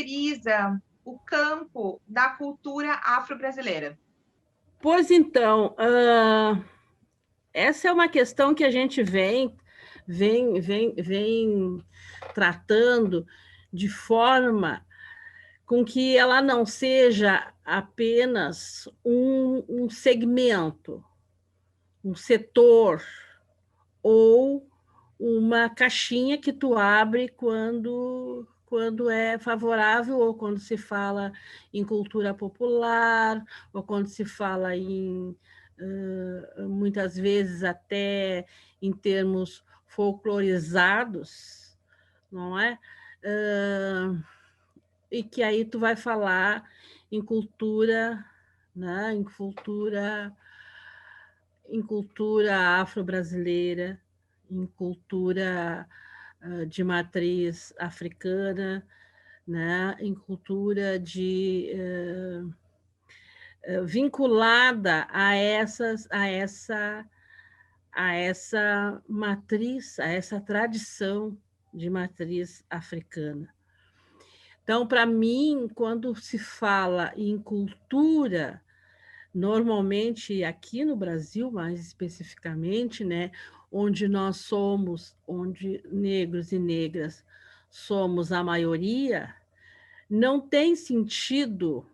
caracteriza o campo da cultura afro-brasileira? Pois então, essa é uma questão que a gente vem tratando de forma com que ela não seja apenas um segmento, um setor ou uma caixinha que tu abre quando é favorável, ou quando se fala em cultura popular, ou quando se fala muitas vezes até em termos folclorizados, não é? E que aí tu vai falar em cultura, né? Em cultura afro-brasileira, em cultura de matriz africana, né? Em cultura vinculada a essa matriz, a essa tradição de matriz africana. Então, para mim, quando se fala em cultura, normalmente aqui no Brasil, mais especificamente, né, onde negros e negras somos a maioria, não tem sentido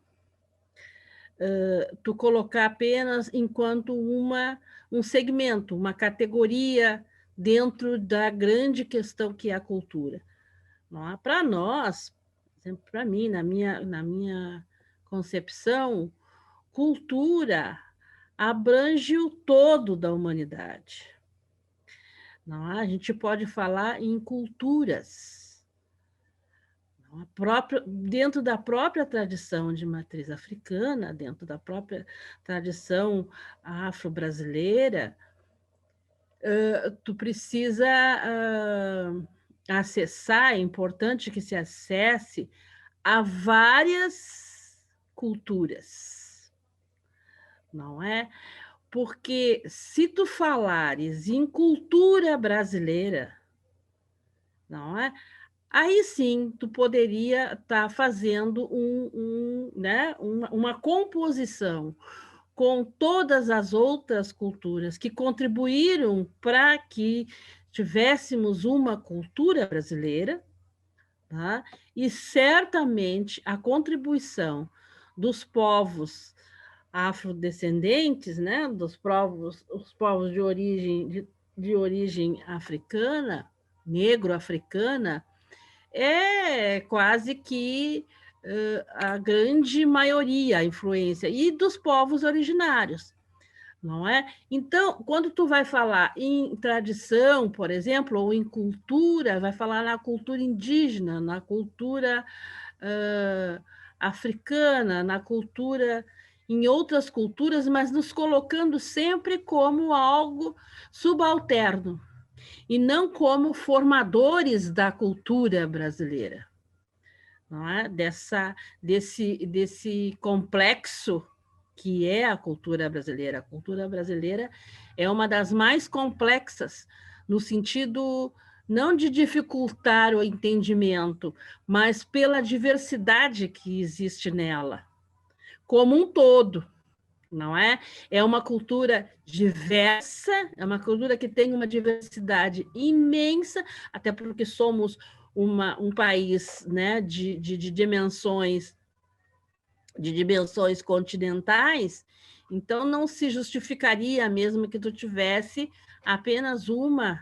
tu colocar apenas enquanto um segmento, uma categoria dentro da grande questão que é a cultura. Para nós, para mim, na minha concepção, cultura abrange o todo da humanidade. Não, a gente pode falar em culturas. Dentro da própria tradição de matriz africana, dentro da própria tradição afro-brasileira, tu precisa acessar, é importante que se acesse a várias culturas, não é? Porque se tu falares em cultura brasileira, não é? Aí sim, tu poderia estar fazendo né, uma composição com todas as outras culturas que contribuíram para que tivéssemos uma cultura brasileira, tá? E certamente a contribuição dos povos afrodescendentes, né, os povos de origem africana, negro-africana, é quase que a grande maioria, a influência, e dos povos originários, não é? Então, quando tu vai falar em tradição, por exemplo, ou em cultura, vai falar na cultura indígena, na cultura africana, na cultura, em outras culturas, mas nos colocando sempre como algo subalterno, e não como formadores da cultura brasileira, não é? Desse complexo que é a cultura brasileira. A cultura brasileira é uma das mais complexas, no sentido não de dificultar o entendimento, mas pela diversidade que existe nela, como um todo. Não é? É uma cultura diversa, é uma cultura que tem uma diversidade imensa, até porque somos um país, né, de dimensões continentais, então não se justificaria mesmo que tu tivesse apenas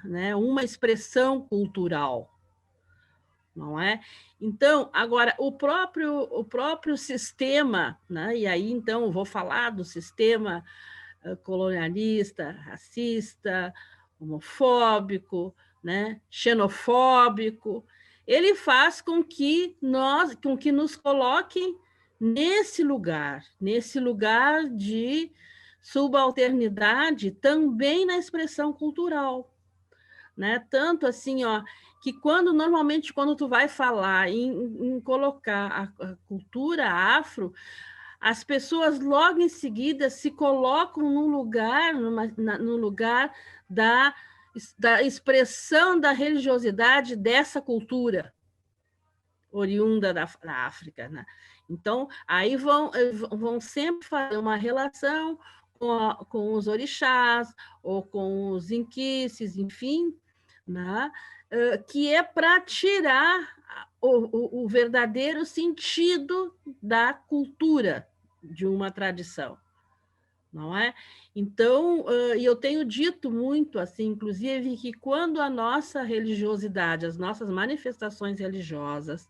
né, uma expressão cultural, não é? Então, agora, o próprio sistema, né? E aí, então, eu vou falar do sistema colonialista, racista, homofóbico, né? Xenofóbico, ele faz com que nos coloquem nesse lugar de subalternidade também na expressão cultural, né? Tanto assim, ó, que normalmente quando tu vai falar em colocar a cultura afro, as pessoas logo em seguida se colocam no lugar da expressão da religiosidade dessa cultura. oriunda da África, né? Então, aí vão sempre fazer uma relação com os orixás ou com os inquices, enfim, né? Que é para tirar o verdadeiro sentido da cultura de uma tradição, não é? Então, eu tenho dito muito, assim, inclusive, que quando a nossa religiosidade, as nossas manifestações religiosas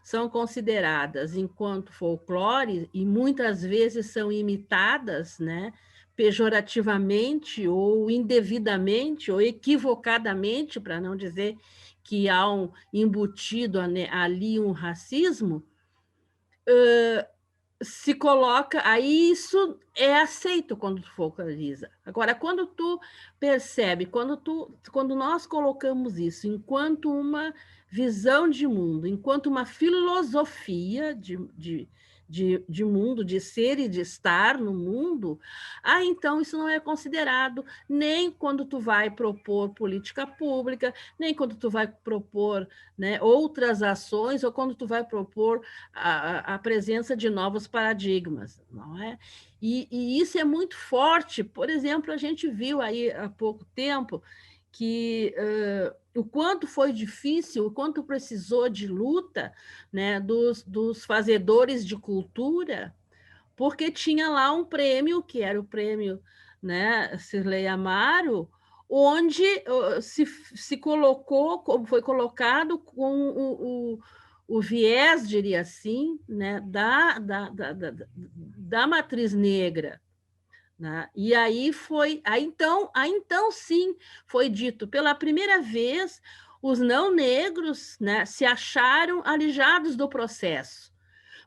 são consideradas enquanto folclore e muitas vezes são imitadas, né, pejorativamente ou indevidamente ou equivocadamente, para não dizer que há um embutido ali um racismo, se coloca, aí isso é aceito quando tu folcloriza. Agora, quando tu percebe, quando nós colocamos isso enquanto uma visão de mundo, enquanto uma filosofia de mundo, de ser e de estar no mundo, então isso não é considerado nem quando tu vai propor política pública, nem quando tu vai propor, né, outras ações, ou quando tu vai propor a presença de novos paradigmas, não é? E isso é muito forte. Por exemplo, a gente viu aí há pouco tempo que o quanto foi difícil, o quanto precisou de luta, né, dos fazedores de cultura, porque tinha lá um prêmio, que era o prêmio, né, Cirlei Amaro, onde se colocou, como foi colocado com o viés, diria assim, né, da matriz negra. Né? E aí então sim, foi dito pela primeira vez, os não negros, né, se acharam alijados do processo.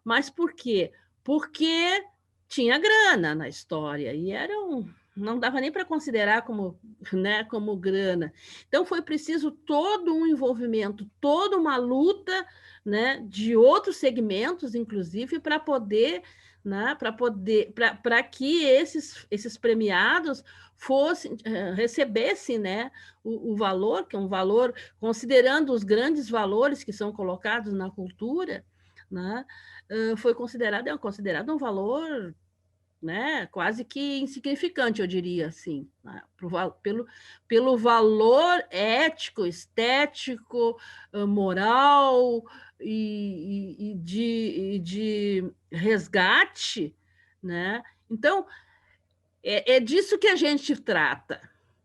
Mas por quê? Porque tinha grana na história e não dava nem para considerar como, né, como grana. Então foi preciso todo um envolvimento, toda uma luta, né, de outros segmentos, inclusive, para poder, né, para que esses premiados recebessem, né, o valor, que é um valor, considerando os grandes valores que são colocados na cultura, né, é considerado um valor, né, quase que insignificante, eu diria assim, né, pelo valor ético, estético, moral e de resgate, né? Então, é disso que a gente trata,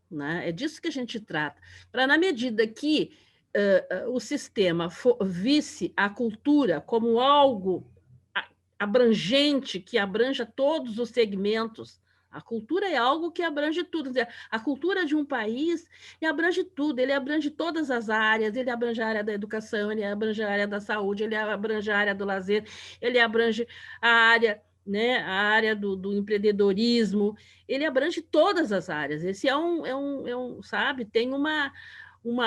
né? É disso que a gente trata. Para, na medida que o sistema visse a cultura como algo abrangente, que abranja todos os segmentos. A cultura é algo que abrange tudo. A cultura de um país abrange tudo, ele abrange todas as áreas, ele abrange a área da educação, ele abrange a área da saúde, ele abrange a área do lazer, ele abrange a área, né, a área do empreendedorismo, ele abrange todas as áreas. Esse sabe, tem uma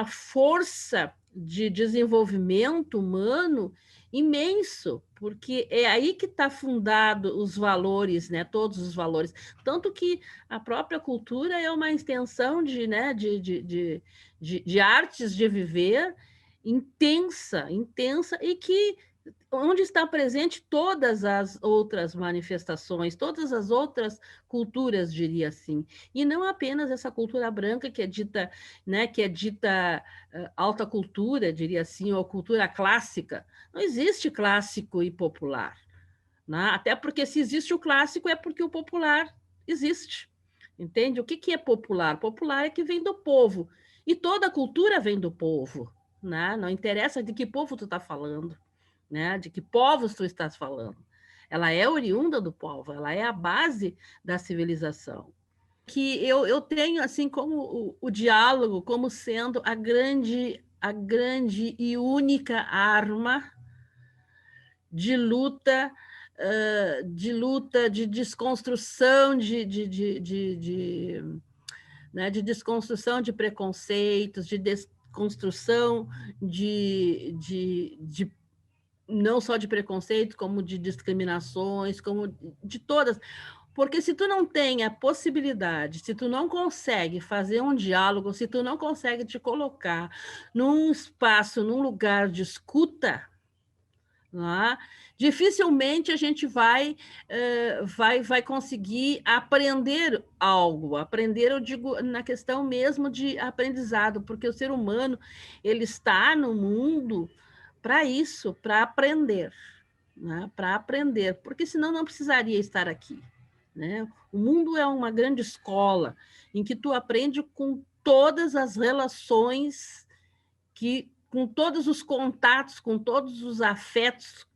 força de desenvolvimento humano imenso, porque é aí que está fundado os valores, né? Todos os valores. Tanto que a própria cultura é uma extensão né, de artes de viver intensa, intensa, e que onde está presente todas as outras manifestações, todas as outras culturas, diria assim, e não apenas essa cultura branca que é dita, né, alta cultura, diria assim, ou cultura clássica. Não existe clássico e popular, né? Até porque se existe o clássico é porque o popular existe, entende? O que é popular? Popular é que vem do povo, e toda cultura vem do povo, né? Não interessa de que povo tu está falando, né? De que povos tu estás falando. Ela é oriunda do povo, ela é a base da civilização. Que eu tenho assim como o diálogo como sendo a grande e única arma de luta, de desconstrução né, de desconstrução de preconceitos, de desconstrução de não só de preconceito, como de discriminações, como de todas. Porque se tu não tem a possibilidade, se tu não consegue fazer um diálogo, se tu não consegue te colocar num espaço, num lugar de escuta, Né? Dificilmente a gente vai conseguir aprender algo. Aprender, eu digo, na questão mesmo de aprendizado, porque o ser humano ele está no mundo para isso, para aprender, né? Para aprender, porque senão não precisaria estar aqui. Né? O mundo é uma grande escola em que tu aprende com todas as relações com todos os contatos, com todos os afetos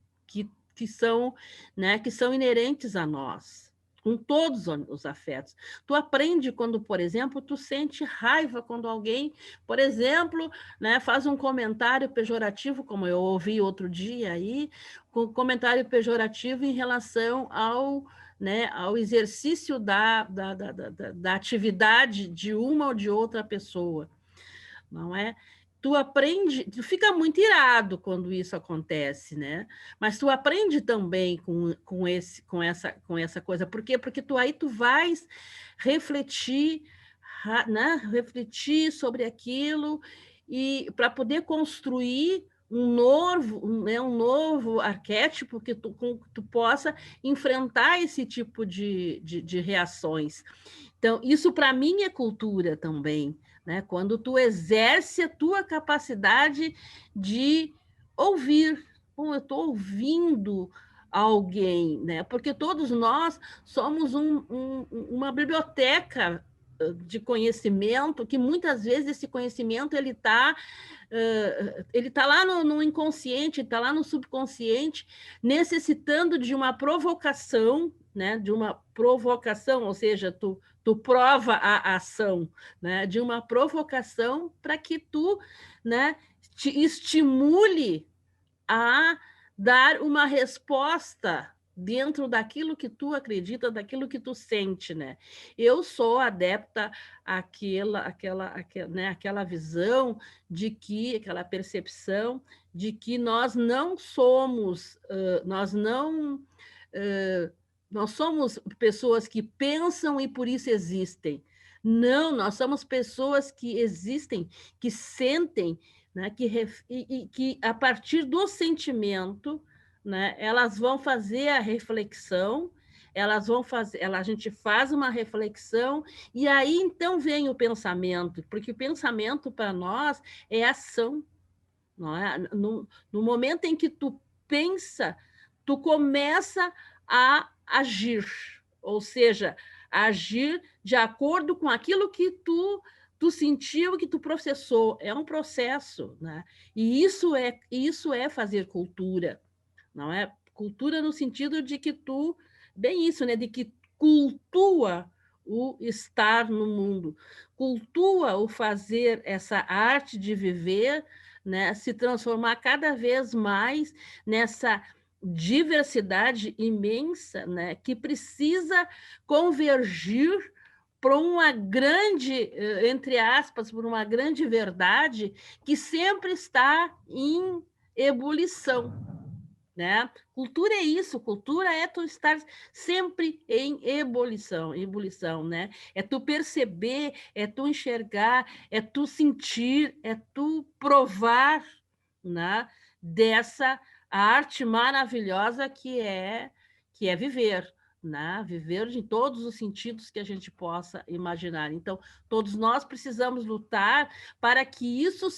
que são, né, que são inerentes a nós, com todos os afetos. Tu aprende quando, por exemplo, tu sente raiva quando alguém, por exemplo, né, faz um comentário pejorativo, como eu ouvi outro dia aí, com comentário pejorativo em relação ao, né, ao exercício da atividade de uma ou de outra pessoa, não é? Tu aprende, tu fica muito irado quando isso acontece, né? Mas tu aprende também com essa coisa. Por quê? Porque tu vais refletir, né? Refletir sobre aquilo e para poder construir um novo arquétipo que tu possa enfrentar esse tipo de reações. Então, isso para mim é cultura também, né? Quando tu exerce a tua capacidade de ouvir. Bom, eu estou ouvindo alguém, né? Porque todos nós somos uma biblioteca de conhecimento, que muitas vezes esse conhecimento ele tá lá no inconsciente, está lá no subconsciente, necessitando de uma provocação, né? De uma provocação, ou seja, tu prova a ação, né? De uma provocação para que tu, né, te estimule a dar uma resposta dentro daquilo que tu acredita, daquilo que tu sente, né? Eu sou adepta àquela visão de que, aquela percepção de que nós não somos, nós somos pessoas que pensam e por isso existem. Não, nós somos pessoas que existem, que sentem, né, que a partir do sentimento, né, elas vão fazer a reflexão, a gente faz uma reflexão, e aí então vem o pensamento, porque o pensamento para nós é ação. Não é? No momento em que tu pensa, tu começa a agir, ou seja, agir de acordo com aquilo que tu sentiu, que tu processou. É um processo, né? E isso é fazer cultura, não é? Cultura no sentido de que tu, bem isso, né? De que cultua o estar no mundo, cultua o fazer essa arte de viver, né? Se transformar cada vez mais nessa diversidade imensa, né? Que precisa convergir para uma grande, entre aspas, por uma grande verdade que sempre está em ebulição. Né? Cultura é isso, cultura é tu estar sempre em ebulição, né? É tu perceber, é tu enxergar, é tu sentir, é tu provar, né? Dessa arte maravilhosa que é viver, né? Viver em todos os sentidos que a gente possa imaginar. Então, todos nós precisamos lutar para que isso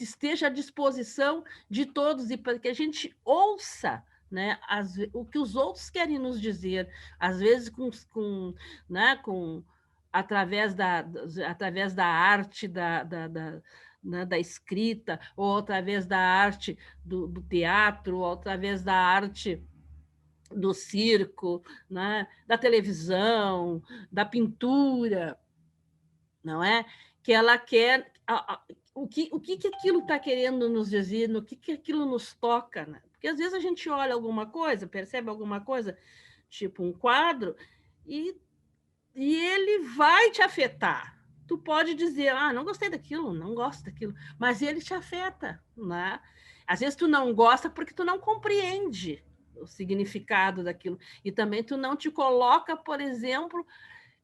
esteja à disposição de todos e para que a gente ouça, né, o que os outros querem nos dizer, às vezes né, através da arte, né, da escrita, ou através da arte do teatro, ou através da arte do circo, né, da televisão, da pintura, não é? Que ela quer o que aquilo está querendo nos dizer, no que aquilo nos toca, né? Porque às vezes a gente olha alguma coisa, percebe alguma coisa, tipo um quadro, e ele vai te afetar. Tu pode dizer, não gostei daquilo, não gosto daquilo, mas ele te afeta, né? Às vezes tu não gosta porque tu não compreende o significado daquilo, e também tu não te coloca, por exemplo,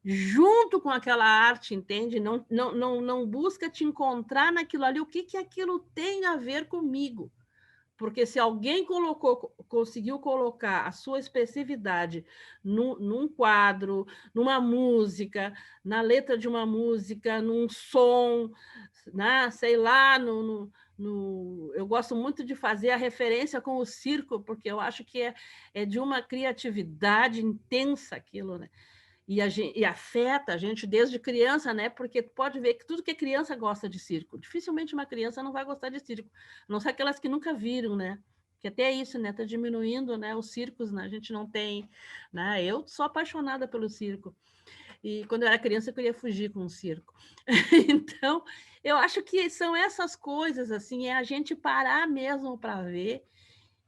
junto com aquela arte, entende? Não busca te encontrar naquilo ali, o que aquilo tem a ver comigo. Porque se alguém conseguiu colocar a sua expressividade num quadro, numa música, na letra de uma música, num som, né? Sei lá, eu gosto muito de fazer a referência com o circo, porque eu acho que é de uma criatividade intensa aquilo, né? E afeta a gente desde criança, né? Porque pode ver que tudo que é criança gosta de circo. Dificilmente uma criança não vai gostar de circo, a não ser aquelas que nunca viram, né? Que até isso, né? Está diminuindo, né? Os circos, né? A gente não tem, né? Eu sou apaixonada pelo circo. E quando eu era criança, eu queria fugir com o circo. Então, eu acho que são essas coisas, assim, é a gente parar mesmo para ver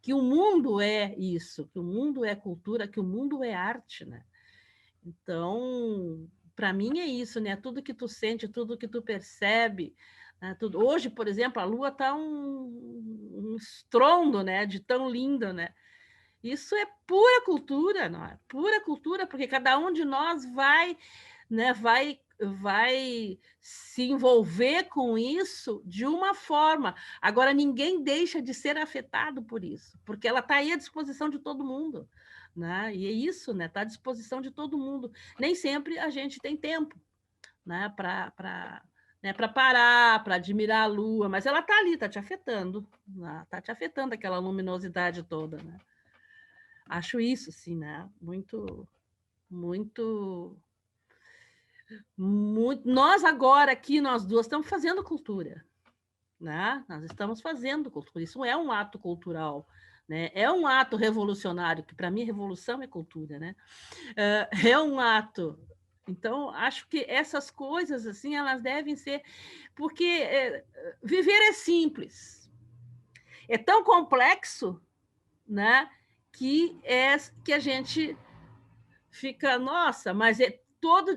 que o mundo é isso, que o mundo é cultura, que o mundo é arte, né? Então, para mim é isso, né? Tudo que tu sente, tudo que tu percebe, né? Tudo. Hoje, por exemplo, a Lua está um estrondo, né? De tão linda, né? Isso é pura cultura, não é? Pura cultura, porque cada um de nós vai, né? Vai se envolver com isso de uma forma. Agora, ninguém deixa de ser afetado por isso, porque ela está aí à disposição de todo mundo. Né? E é isso, né? Está à disposição de todo mundo. Nem sempre a gente tem tempo, né? Para parar, para admirar a Lua, mas ela está ali, está te afetando, né? Está te afetando aquela luminosidade toda, né? Acho isso, sim, né? Muito, muito, muito. Nós agora aqui, nós duas, estamos fazendo cultura, né? Nós estamos fazendo cultura. Isso é um ato cultural. Né? É um ato revolucionário, que para mim revolução é cultura, né? É um ato. Então, acho que essas coisas assim, elas devem ser, porque viver é simples, é tão complexo, né? Que a gente fica, nossa, mas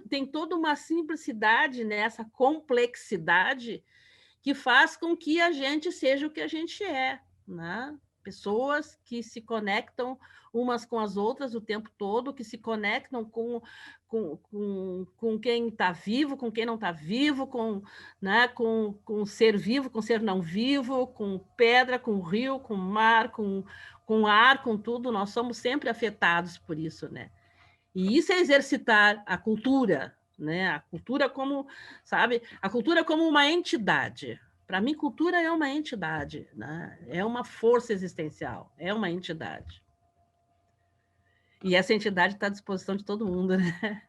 tem toda uma simplicidade nessa complexidade que faz com que a gente seja o que a gente é, né? Pessoas que se conectam umas com as outras o tempo todo, que se conectam com quem está vivo, com quem não está vivo, né, com ser vivo, com ser não vivo, com pedra, com rio, com mar, com ar, com tudo. Nós somos sempre afetados por isso, né? E isso é exercitar a cultura, né? A cultura como, sabe? A cultura como uma entidade. Para mim, cultura é uma entidade, né? É uma força existencial, é uma entidade. E essa entidade está à disposição de todo mundo, né?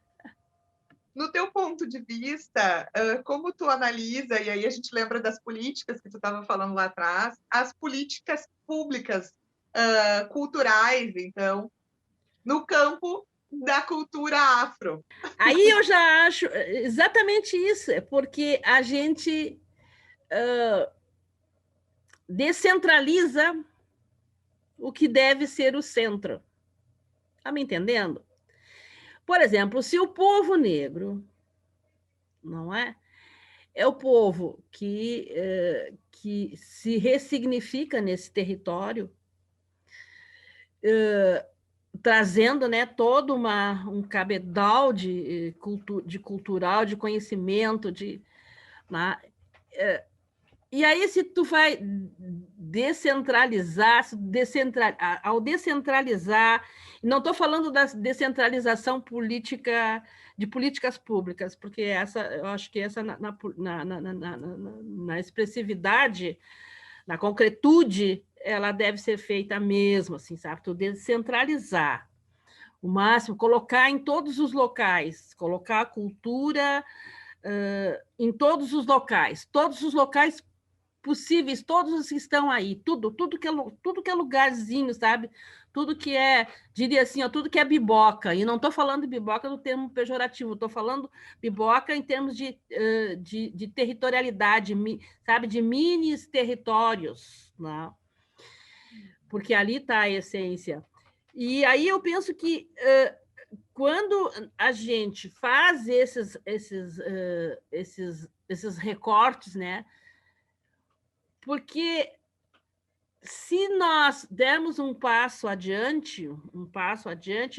No teu ponto de vista, como tu analisa, e aí a gente lembra das políticas que tu estava falando lá atrás, as políticas públicas culturais, então, no campo da cultura afro. Aí eu já acho exatamente isso, é porque a gente descentraliza o que deve ser o centro. Está me entendendo? Por exemplo, se o povo negro, não é? É o povo que se ressignifica nesse território, trazendo, né, todo um cabedal de cultural, de conhecimento, né, e aí, se tu vai descentralizar, ao descentralizar, não estou falando da descentralização política de políticas públicas, porque eu acho que essa na expressividade, na concretude, ela deve ser feita mesmo, assim, sabe? Tu descentralizar o máximo, colocar em todos os locais, colocar a cultura em todos os locais possíveis, todos os que estão aí, tudo que é lugarzinho, sabe? Tudo que diria assim, ó, tudo que é biboca, e não estou falando de biboca no termo pejorativo, estou falando biboca em termos de territorialidade, sabe? De minis territórios, né? Porque ali está a essência. E aí eu penso que quando a gente faz esses recortes, né? Porque se nós dermos um passo adiante,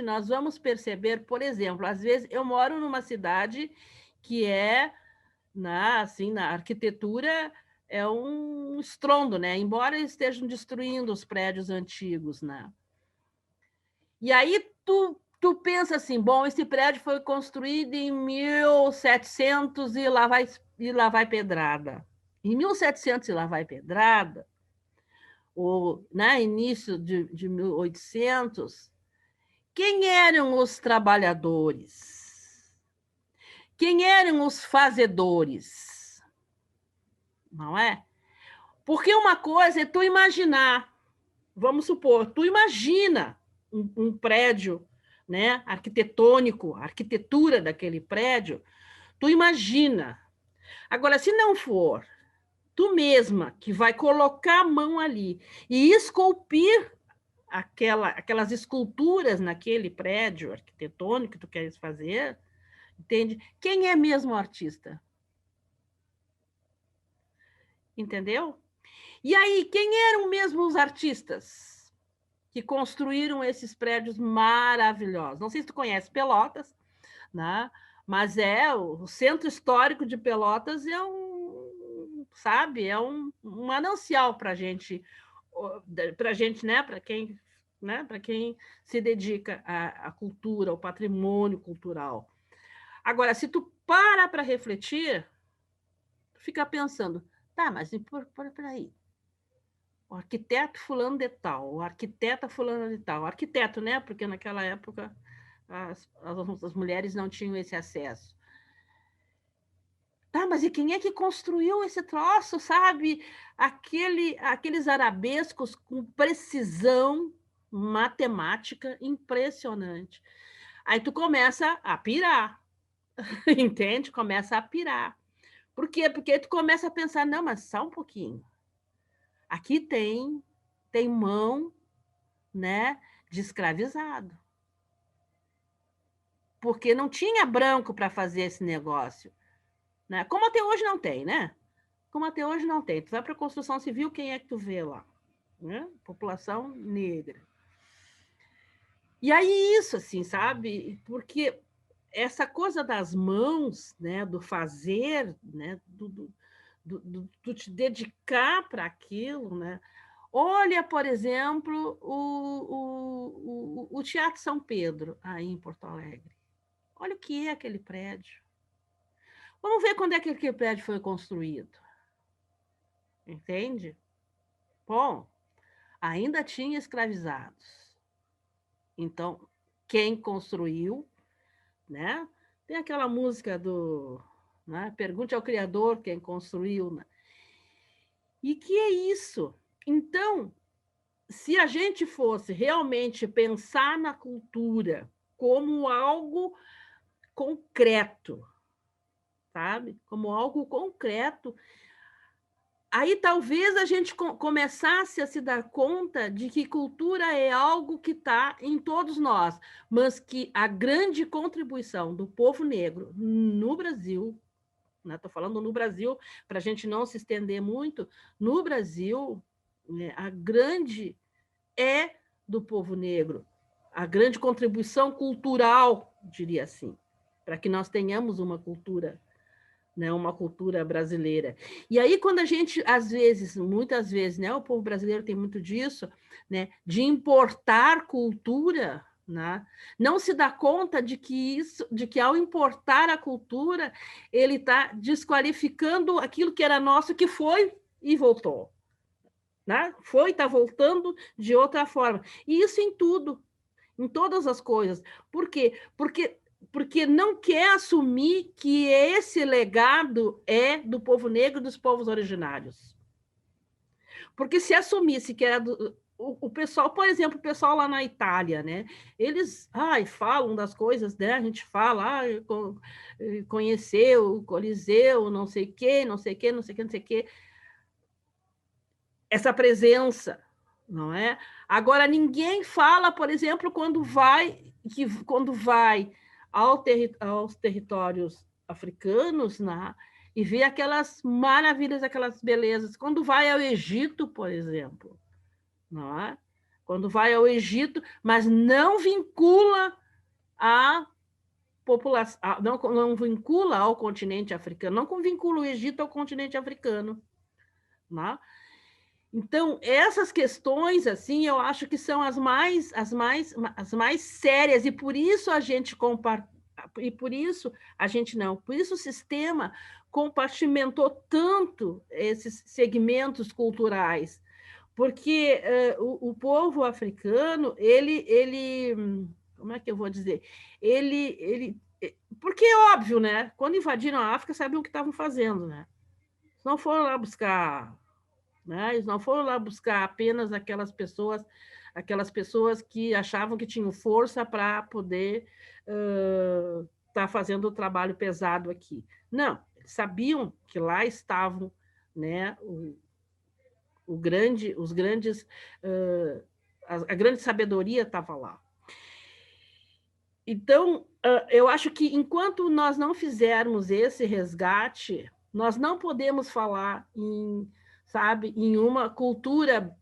nós vamos perceber, por exemplo, às vezes eu moro numa cidade que assim, na arquitetura é um estrondo, né? Embora eles estejam destruindo os prédios antigos, né? E aí tu pensa assim, bom, esse prédio foi construído em 1700 e lá vai pedrada. Em 1700 e lá vai pedrada, ou né, início de 1800, quem eram os trabalhadores? Quem eram os fazedores? Não é? Porque uma coisa é tu imaginar, vamos supor, tu imagina um prédio, né, arquitetônico, a arquitetura daquele prédio, tu imagina. Agora, se não for tu mesma que vai colocar a mão ali e esculpir aquelas esculturas naquele prédio arquitetônico que tu queres fazer, entende? Quem é mesmo o artista? Entendeu? E aí, quem eram mesmo os artistas que construíram esses prédios maravilhosos? Não sei se tu conhece Pelotas, né? Mas o centro histórico de Pelotas é sabe, é um manancial para gente, né? Para quem se dedica à cultura, ao patrimônio cultural. Agora, se tu para refletir, tu fica pensando, tá, mas peraí, o arquiteto fulano de tal, o arquiteta fulano de tal, o arquiteto, né? Porque naquela época as mulheres não tinham esse acesso. Tá, mas e quem é que construiu esse troço, sabe? Aqueles arabescos com precisão matemática impressionante. Aí tu começa a pirar, entende? Começa a pirar. Por quê? Porque tu começa a pensar, não, mas só um pouquinho. Aqui tem mão, né, de escravizado. Porque não tinha branco para fazer esse negócio, né? Como até hoje não tem, né? Como até hoje não tem. Tu vai para a construção civil, quem é que tu vê lá? Né? População negra. E aí isso, assim, sabe? Porque essa coisa das mãos, né, do fazer, né, do te dedicar para aquilo, né? Olha, por exemplo, o Teatro São Pedro, aí em Porto Alegre. Olha o que é aquele prédio. Vamos ver quando é que aquele prédio foi construído. Entende? Bom, ainda tinha escravizados. Então, quem construiu, né? Tem aquela música do, né? Pergunte ao Criador quem construiu. Né? E que é isso? Então, se a gente fosse realmente pensar na cultura como algo concreto, sabe? Como algo concreto, aí talvez a gente começasse a se dar conta de que cultura é algo que está em todos nós, mas que a grande contribuição do povo negro no Brasil, estou falando no Brasil, para a gente não se estender muito, no Brasil, né, a grande é do povo negro, a grande contribuição cultural, diria assim, para que nós tenhamos uma cultura, né, uma cultura brasileira. E aí, quando a gente, às vezes, muitas vezes, né, o povo brasileiro tem muito disso, né, de importar cultura, né, não se dá conta de que ao importar a cultura, ele está desqualificando aquilo que era nosso, que foi e voltou. Né? Foi, está voltando de outra forma. E isso em tudo, em todas as coisas. Por quê? Porque não quer assumir que esse legado é do povo negro e dos povos originários. Porque se assumisse que era o pessoal, por exemplo, o pessoal lá na Itália, né? Eles falam das coisas, né? A gente fala, conheceu o Coliseu, não sei o quê, não sei o quê, não sei o quê, não sei o quê. Essa presença, não é? Agora, ninguém fala, por exemplo, quando vai aos territórios africanos, né, e vê aquelas maravilhas, aquelas belezas. Quando vai ao Egito, por exemplo, não é? Quando vai ao Egito, mas não vincula a população, não vincula ao continente africano, não vincula o Egito ao continente africano. né? Então, essas questões, assim, eu acho que são as mais sérias, e por isso a gente por isso o sistema compartimentou tanto esses segmentos culturais, porque o povo africano, como é que eu vou dizer? Porque é óbvio, né? Quando invadiram a África, sabiam o que estavam fazendo, né? Não foram lá buscar, né? Eles não foram lá buscar apenas aquelas pessoas que achavam que tinham força para poder estar fazendo o trabalho pesado aqui. Não, eles sabiam que lá estavam, né, os grandes, a grande sabedoria estava lá. Então, eu acho que enquanto nós não fizermos esse resgate, nós não podemos falar em uma cultura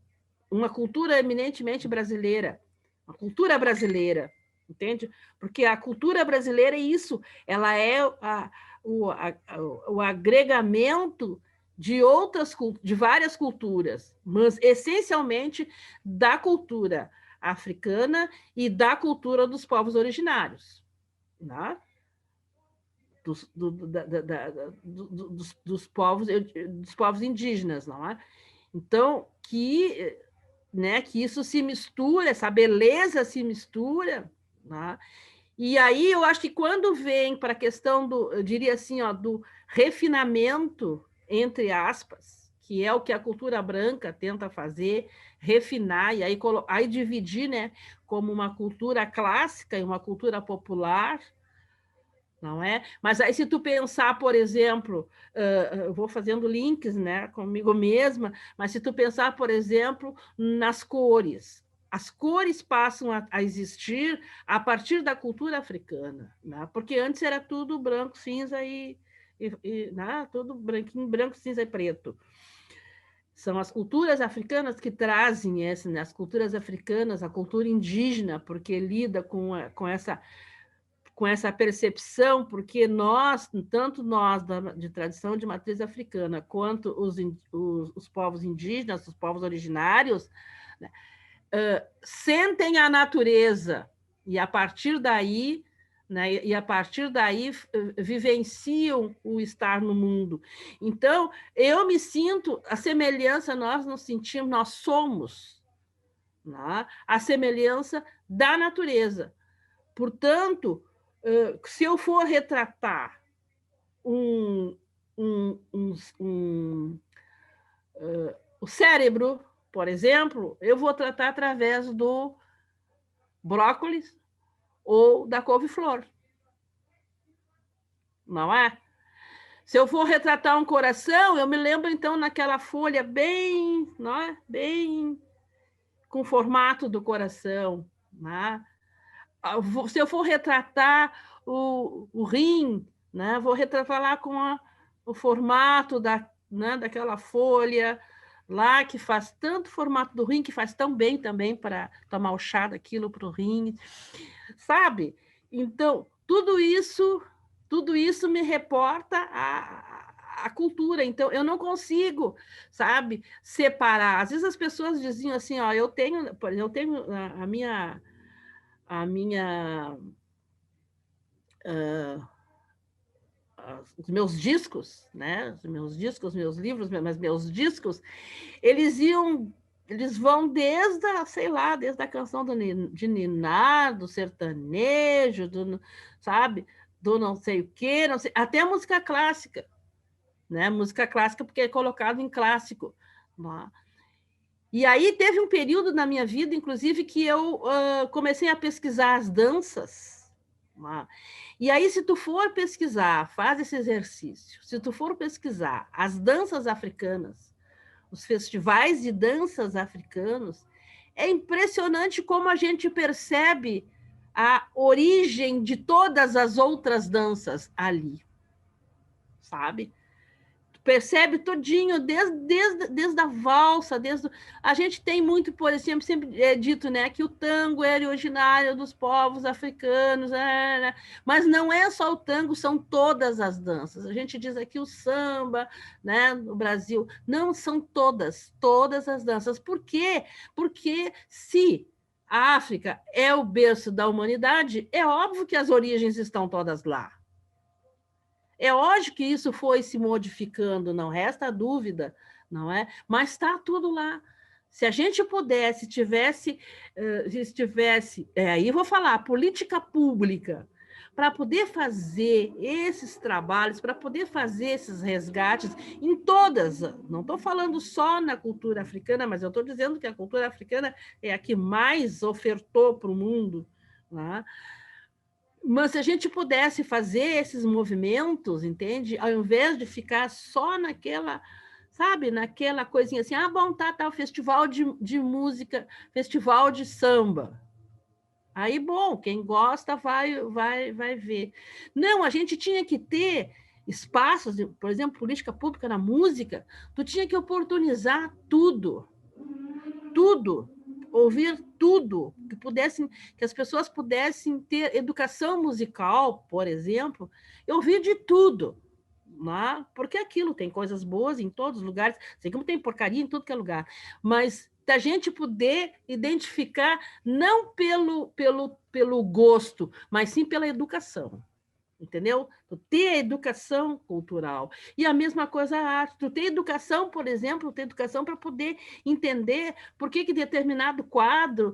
eminentemente brasileira, uma cultura brasileira, entende? Porque a cultura brasileira é isso, ela é o agregamento de várias culturas, mas essencialmente da cultura africana e da cultura dos povos originários, né? Dos povos indígenas, não é? Então, que isso se mistura, essa beleza se mistura, né? E aí eu acho que quando vem para a questão eu diria assim, do refinamento, entre aspas, que é o que a cultura branca tenta fazer, refinar, e aí dividir, né, como uma cultura clássica e uma cultura popular, não é? Mas aí, se tu pensar, por exemplo, eu vou fazendo links, né, comigo mesma, mas se tu pensar, por exemplo, nas cores, as cores passam a existir a partir da cultura africana, né? Porque antes era tudo branco, cinza né? Tudo branquinho, branco, cinza e preto. São as culturas africanas que trazem né? As culturas africanas, a cultura indígena, porque lida com essa percepção, porque tanto nós de tradição de matriz africana, quanto os povos indígenas, os povos originários, né, sentem a natureza e a partir daí, né, vivenciam o estar no mundo. Então, eu me sinto, a semelhança, nós nos sentimos, nós somos, né, a semelhança da natureza. Portanto, se eu for retratar o cérebro, por exemplo, eu vou tratar através do brócolis ou da couve-flor. Não é? Se eu for retratar um coração, eu me lembro, então, naquela folha bem, não é? Bem com o formato do coração. Não é? Se eu for retratar o rim, né, vou retratar lá com o formato daquela folha lá, que faz tanto formato do rim, que faz tão bem também para tomar o chá daquilo para o rim, sabe? Então, tudo isso me reporta a cultura. Então, eu não consigo, sabe, separar. Às vezes as pessoas diziam assim, ó, eu tenho a minha os meus discos, né? Os meus discos, meus livros, mas meus discos, eles vão desde a canção de niná, do sertanejo, sabe? Do não sei o quê, não sei, até a música clássica, né? Música clássica porque é colocado em clássico. Né? E aí teve um período na minha vida, inclusive, que eu comecei a pesquisar as danças. Né? E aí, se tu for pesquisar, faz esse exercício, se tu for pesquisar as danças africanas, os festivais de danças africanos, é impressionante como a gente percebe a origem de todas as outras danças ali, sabe? percebe todinho, desde a valsa, a gente tem muito, por exemplo, sempre é dito, né, que o tango era originário dos povos africanos, mas não é só o tango, são todas as danças. A gente diz aqui o samba, né, no Brasil, não são todas as danças. Por quê? Porque se a África é o berço da humanidade, é óbvio que as origens estão todas lá. É lógico que isso foi se modificando, não resta dúvida, não é? Mas está tudo lá. Se a gente pudesse, estivesse, aí vou falar, política pública, para poder fazer esses trabalhos, para poder fazer esses resgates em todas, não estou falando só na cultura africana, mas eu estou dizendo que a cultura africana é a que mais ofertou para o mundo, não é? Mas se a gente pudesse fazer esses movimentos, entende? Ao invés de ficar só naquela, sabe, naquela coisinha assim, bom, tá, o festival de música, festival de samba. Aí, bom, quem gosta vai ver. Não, a gente tinha que ter espaços, por exemplo, política pública na música, tu tinha que oportunizar tudo. Ouvir tudo, que as pessoas pudessem ter educação musical, por exemplo, e ouvir de tudo, né? Porque aquilo tem coisas boas em todos os lugares, assim como tem porcaria em tudo que é lugar, mas da gente poder identificar não pelo gosto, mas sim pela educação. Entendeu? Tu ter a educação cultural. E a mesma coisa a arte. Tu ter educação, por exemplo, ter educação para poder entender por que determinado quadro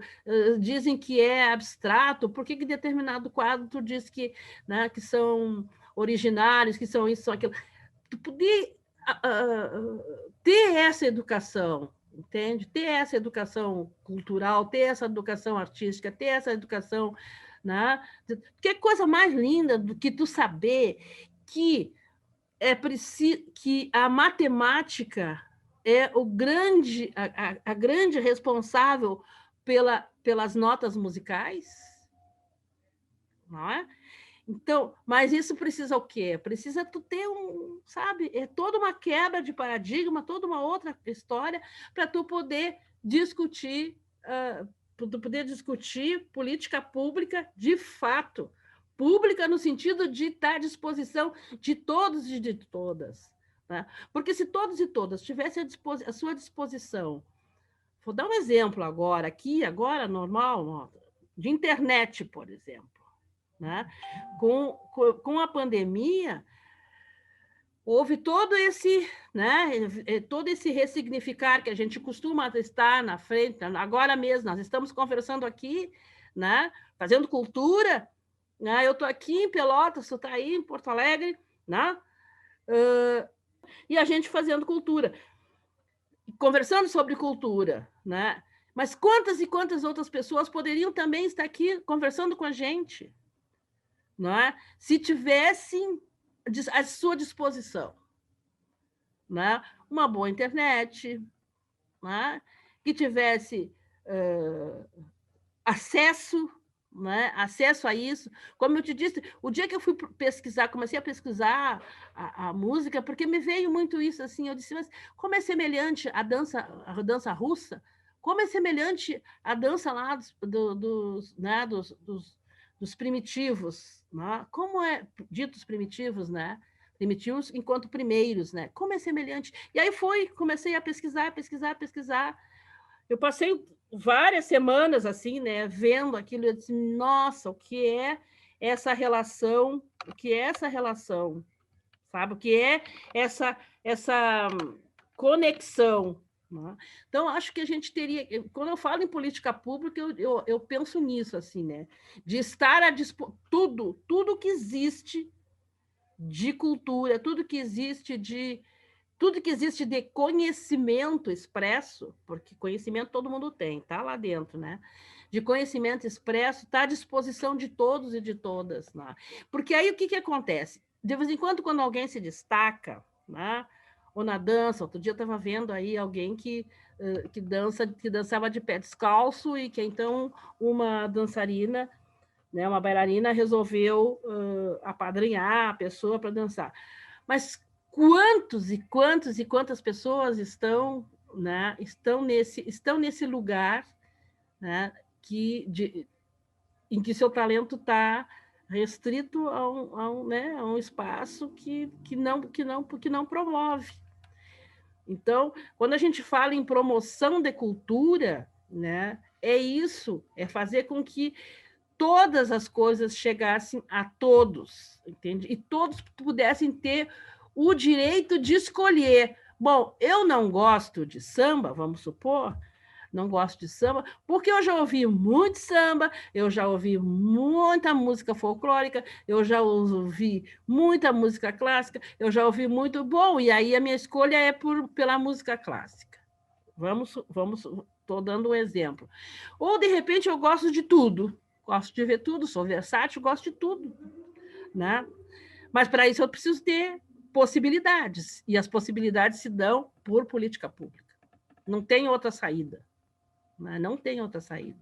dizem que é abstrato, por que determinado quadro tu diz que, né, que são originários, que são isso, são aquilo. Tu poder ter essa educação, entende? Ter essa educação cultural, ter essa educação artística, ter essa educação, né? Que coisa mais linda do que tu saber que é preciso, que a matemática é a grande responsável pelas notas musicais, não é? Então, mas isso precisa o quê? Precisa tu ter sabe, é toda uma quebra de paradigma, toda uma outra história para tu poder discutir política pública de fato. Pública no sentido de estar à disposição de todos e de todas. Né? Porque se todos e todas tivessem à sua disposição, vou dar um exemplo agora, normal, de internet, por exemplo. Né? Com a pandemia, houve todo esse ressignificar que a gente costuma estar na frente. Agora mesmo, nós estamos conversando aqui, né? Fazendo cultura. Né? Eu estou aqui em Pelotas, tu está aí em Porto Alegre, né? E a gente fazendo cultura, conversando sobre cultura. Né? Mas quantas e quantas outras pessoas poderiam também estar aqui conversando com a gente? Não é? Se tivessem à sua disposição, né? Uma boa internet, né? Que tivesse acesso, né? Acesso a isso. Como eu te disse, o dia que eu fui pesquisar, comecei a pesquisar a música, porque me veio muito isso assim, eu disse, mas como é semelhante a dança russa? Como é semelhante a dança lá dos primitivos, né? Como é ditos primitivos, né? Primitivos enquanto primeiros, né? Como é semelhante. E aí comecei a pesquisar. Eu passei várias semanas assim, né, vendo aquilo, eu disse, nossa, o que é essa relação? O que é essa relação? Sabe? O que é essa conexão? Né? Então, acho que a gente teria, quando eu falo em política pública, eu penso nisso, assim, né? De estar a dispor tudo que existe de cultura, tudo que existe de conhecimento expresso, porque conhecimento todo mundo tem, está lá dentro, né? De conhecimento expresso, está à disposição de todos e de todas. Né? Porque aí o que acontece? De vez em quando, quando alguém se destaca, né? Ou na dança, outro dia eu estava vendo aí alguém que dançava de pé descalço e que então uma dançarina, né, uma bailarina, resolveu apadrinhar a pessoa para dançar. Mas quantas pessoas estão, né, estão nesse lugar, né, em que seu talento está restrito a um espaço que não promove. Então, quando a gente fala em promoção de cultura, né, é isso, é fazer com que todas as coisas chegassem a todos, entende? E todos pudessem ter o direito de escolher. Bom, eu não gosto de samba, vamos supor, não gosto de samba, porque eu já ouvi muito samba, eu já ouvi muita música folclórica, eu já ouvi muita música clássica, eu já ouvi muito bom, e aí a minha escolha é pela música clássica. Estou dando um exemplo. Ou, de repente, eu gosto de tudo, gosto de ver tudo, sou versátil, gosto de tudo, né? Mas, para isso, eu preciso ter possibilidades, e as possibilidades se dão por política pública. Não tem outra saída. Não tem outra saída.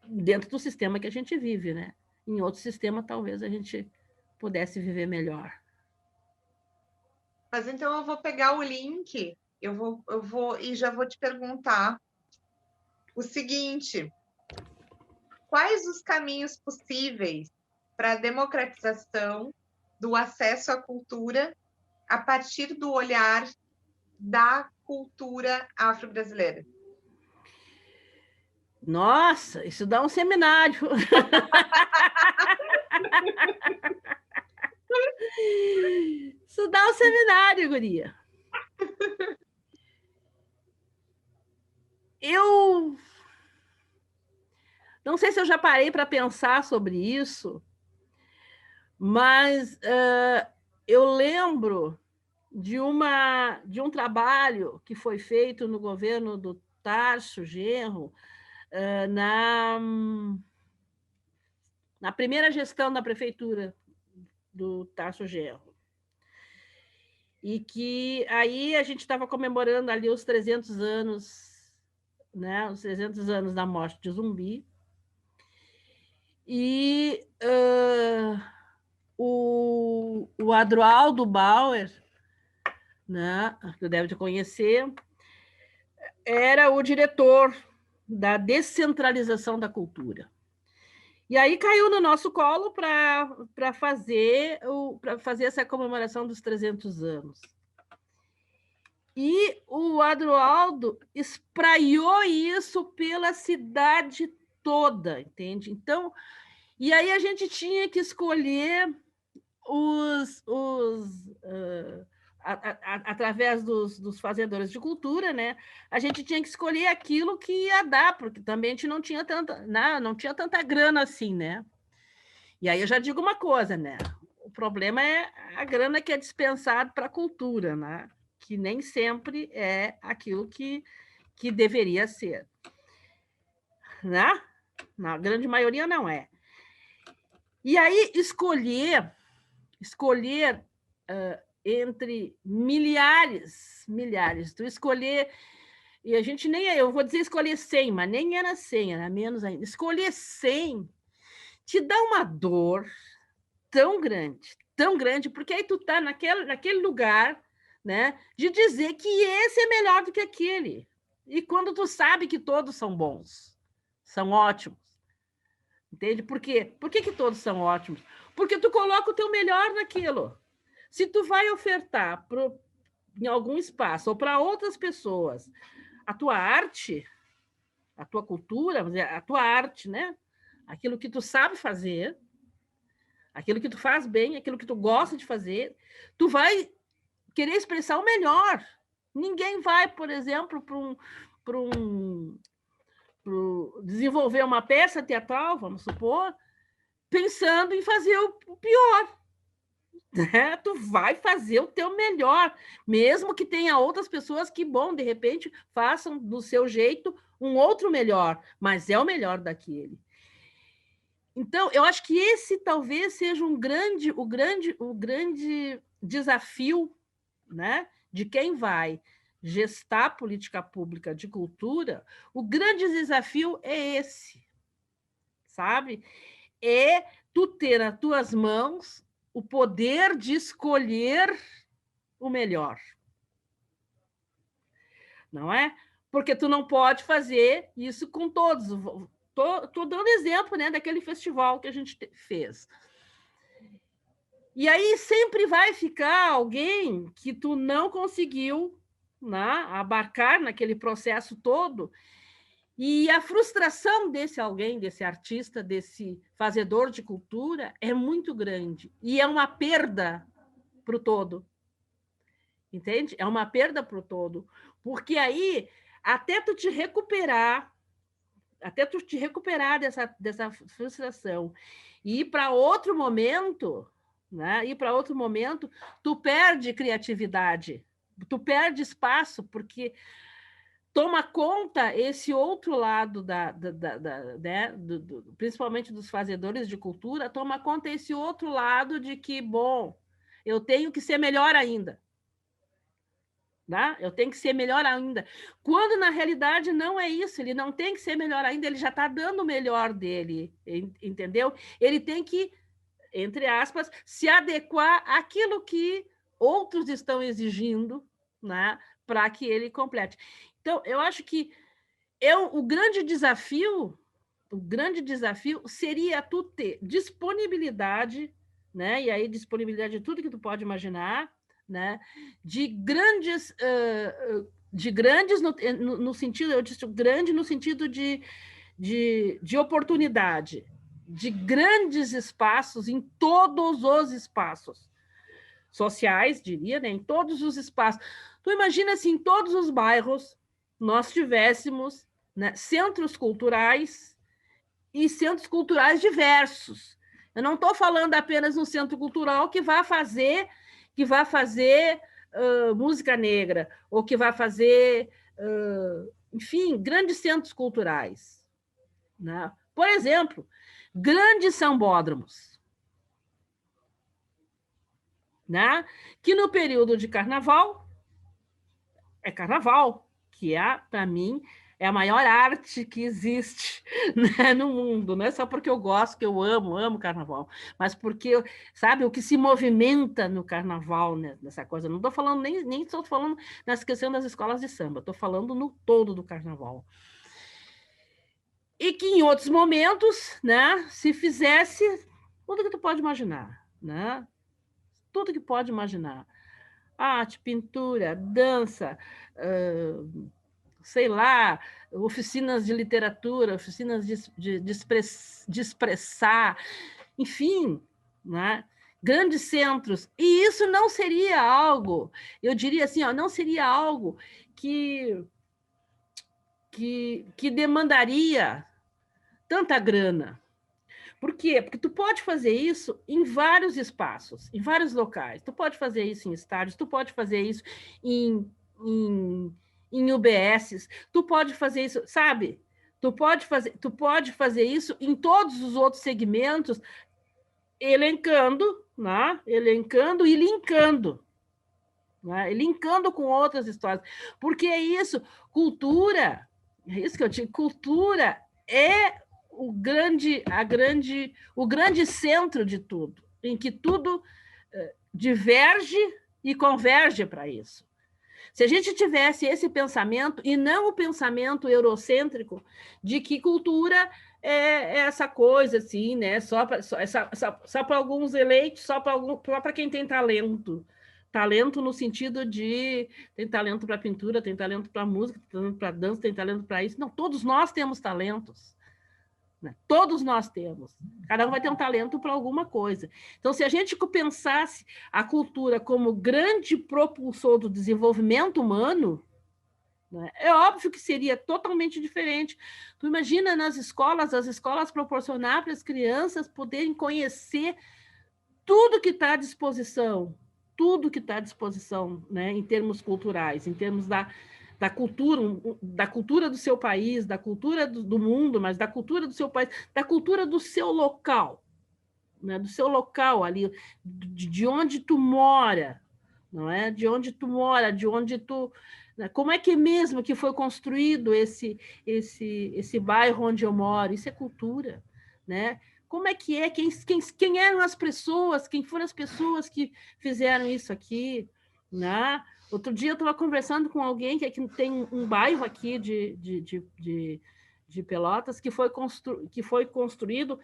Dentro do sistema que a gente vive, né? Em outro sistema, talvez a gente pudesse viver melhor. Mas então eu vou pegar o link, eu vou e já vou te perguntar o seguinte: quais os caminhos possíveis para a democratização do acesso à cultura a partir do olhar da cultura afro-brasileira? Nossa, isso dá um seminário. Isso dá um seminário, guria. Eu não sei se eu já parei para pensar sobre isso, mas eu lembro de um trabalho que foi feito no governo do Tarso Genro, na primeira gestão da prefeitura do Tarso Genro. E que aí a gente estava comemorando ali os 300 anos, né, os 300 anos da morte de Zumbi. E o Adroaldo Bauer, né, que deve conhecer, era o diretor da descentralização da cultura. E aí caiu no nosso colo para fazer essa comemoração dos 300 anos. E o Adroaldo espraiou isso pela cidade toda, entende? Então, e aí a gente tinha que escolher através dos fazedores de cultura, né? A gente tinha que escolher aquilo que ia dar, porque também a gente não tinha tanta grana assim, né? E aí eu já digo uma coisa, né? O problema é a grana que é dispensada para a cultura, né? Que nem sempre é aquilo que deveria ser, né? Na grande maioria não é. E aí escolher entre milhares, tu escolher, e a gente nem, eu vou dizer escolher 100, mas nem era 100, era menos ainda. Escolher 100 te dá uma dor tão grande, porque aí tu tá naquele lugar, né, de dizer que esse é melhor do que aquele. E quando tu sabe que todos são bons, são ótimos. Entende? Por quê? Por que todos são ótimos? Porque tu coloca o teu melhor naquilo. Se tu vai ofertar em algum espaço ou para outras pessoas a tua arte, a tua cultura, vamos dizer, a tua arte, né? Aquilo que tu sabe fazer, aquilo que tu faz bem, aquilo que tu gosta de fazer, tu vai querer expressar o melhor. Ninguém vai, por exemplo, para desenvolver uma peça teatral, vamos supor, pensando em fazer o pior. Né? Tu vai fazer o teu melhor, mesmo que tenha outras pessoas que, bom, de repente, façam do seu jeito um outro melhor, mas é o melhor daquele. Então, eu acho que esse talvez seja o grande desafio, né, de quem vai gestar política pública de cultura. O grande desafio é esse, sabe? É tu ter nas tuas mãos o poder de escolher o melhor. Não é? Porque tu não pode fazer isso com todos. Tô dando exemplo, né, daquele festival que a gente fez. E aí sempre vai ficar alguém que tu não conseguiu, né, abarcar naquele processo todo, e a frustração desse alguém, desse artista, desse fazedor de cultura é muito grande. E é uma perda para o todo. Entende? É uma perda para o todo. Porque aí, até tu te recuperar dessa frustração e ir para outro momento, né? Ir para outro momento, tu perde criatividade, tu perde espaço, porque toma conta esse outro lado né? Principalmente dos fazedores de cultura, toma conta esse outro lado de que, bom, eu tenho que ser melhor ainda. Né? Eu tenho que ser melhor ainda. Quando, na realidade, não é isso. Ele não tem que ser melhor ainda, ele já está dando o melhor dele, entendeu? Ele tem que, entre aspas, se adequar àquilo que outros estão exigindo, né? Para que ele complete. Então, eu acho que o grande desafio seria tu ter disponibilidade, né? E aí disponibilidade de tudo que tu pode imaginar, né? De grandes no sentido, eu disse grande no sentido de oportunidade, de grandes espaços em todos os espaços sociais, diria, né? Em todos os espaços. Tu imagina se em todos os bairros nós tivéssemos, né, centros culturais e centros culturais diversos. Eu não estou falando apenas no centro cultural que vai fazer música negra, ou que vai fazer, enfim, grandes centros culturais. Né? Por exemplo, grandes sambódromos, né? Que no período de carnaval, é carnaval, que é, para mim, é a maior arte que existe, né, no mundo. Não é só porque eu gosto, que eu amo carnaval, mas porque, sabe, o que se movimenta no carnaval, né, nessa coisa. Não estou falando, nem estou falando nessa questão das escolas de samba, estou falando no todo do carnaval. E que em outros momentos, né, se fizesse tudo que tu pode imaginar, né? Tudo que pode imaginar. Arte, pintura, dança, sei lá, oficinas de literatura, oficinas de expressar, enfim, né? Grandes centros. E isso não seria algo, eu diria assim, ó, não seria algo que demandaria tanta grana. Por quê? Porque tu pode fazer isso em vários espaços, em vários locais. Tu pode fazer isso em estádios, tu pode fazer isso em UBSs, tu pode fazer isso, sabe? Tu pode fazer isso em todos os outros segmentos, elencando, né? Elencando e linkando. Né? E linkando com outras histórias. Porque é isso, cultura, é isso que eu digo, cultura é o grande centro de tudo, em que tudo diverge e converge para isso. Se a gente tivesse esse pensamento, e não o pensamento eurocêntrico de que cultura é essa coisa, assim, né? Só para alguns eleitos, só para quem tem talento. Talento no sentido de tem talento para pintura, tem talento para música, tem talento para dança, tem talento para isso. Não, todos nós temos talentos. Né? Todos nós temos. Cada um vai ter um talento para alguma coisa. Então, se a gente pensasse a cultura como grande propulsor do desenvolvimento humano, né, é óbvio que seria totalmente diferente. Tu imagina nas escolas, as escolas proporcionar para as crianças poderem conhecer tudo que está à disposição, né, em termos culturais, em termos da cultura do seu país, da cultura do mundo, mas da cultura do seu país, da cultura do seu local, né? Do seu local ali, de onde tu mora, não é? De onde tu mora, de onde tu... Né? Como é que mesmo que foi construído esse bairro onde eu moro? Isso é cultura, né? Como é que é? Quem eram as pessoas? Quem foram as pessoas que fizeram isso aqui? né? Outro dia eu estava conversando com alguém que tem um bairro aqui de Pelotas que foi construído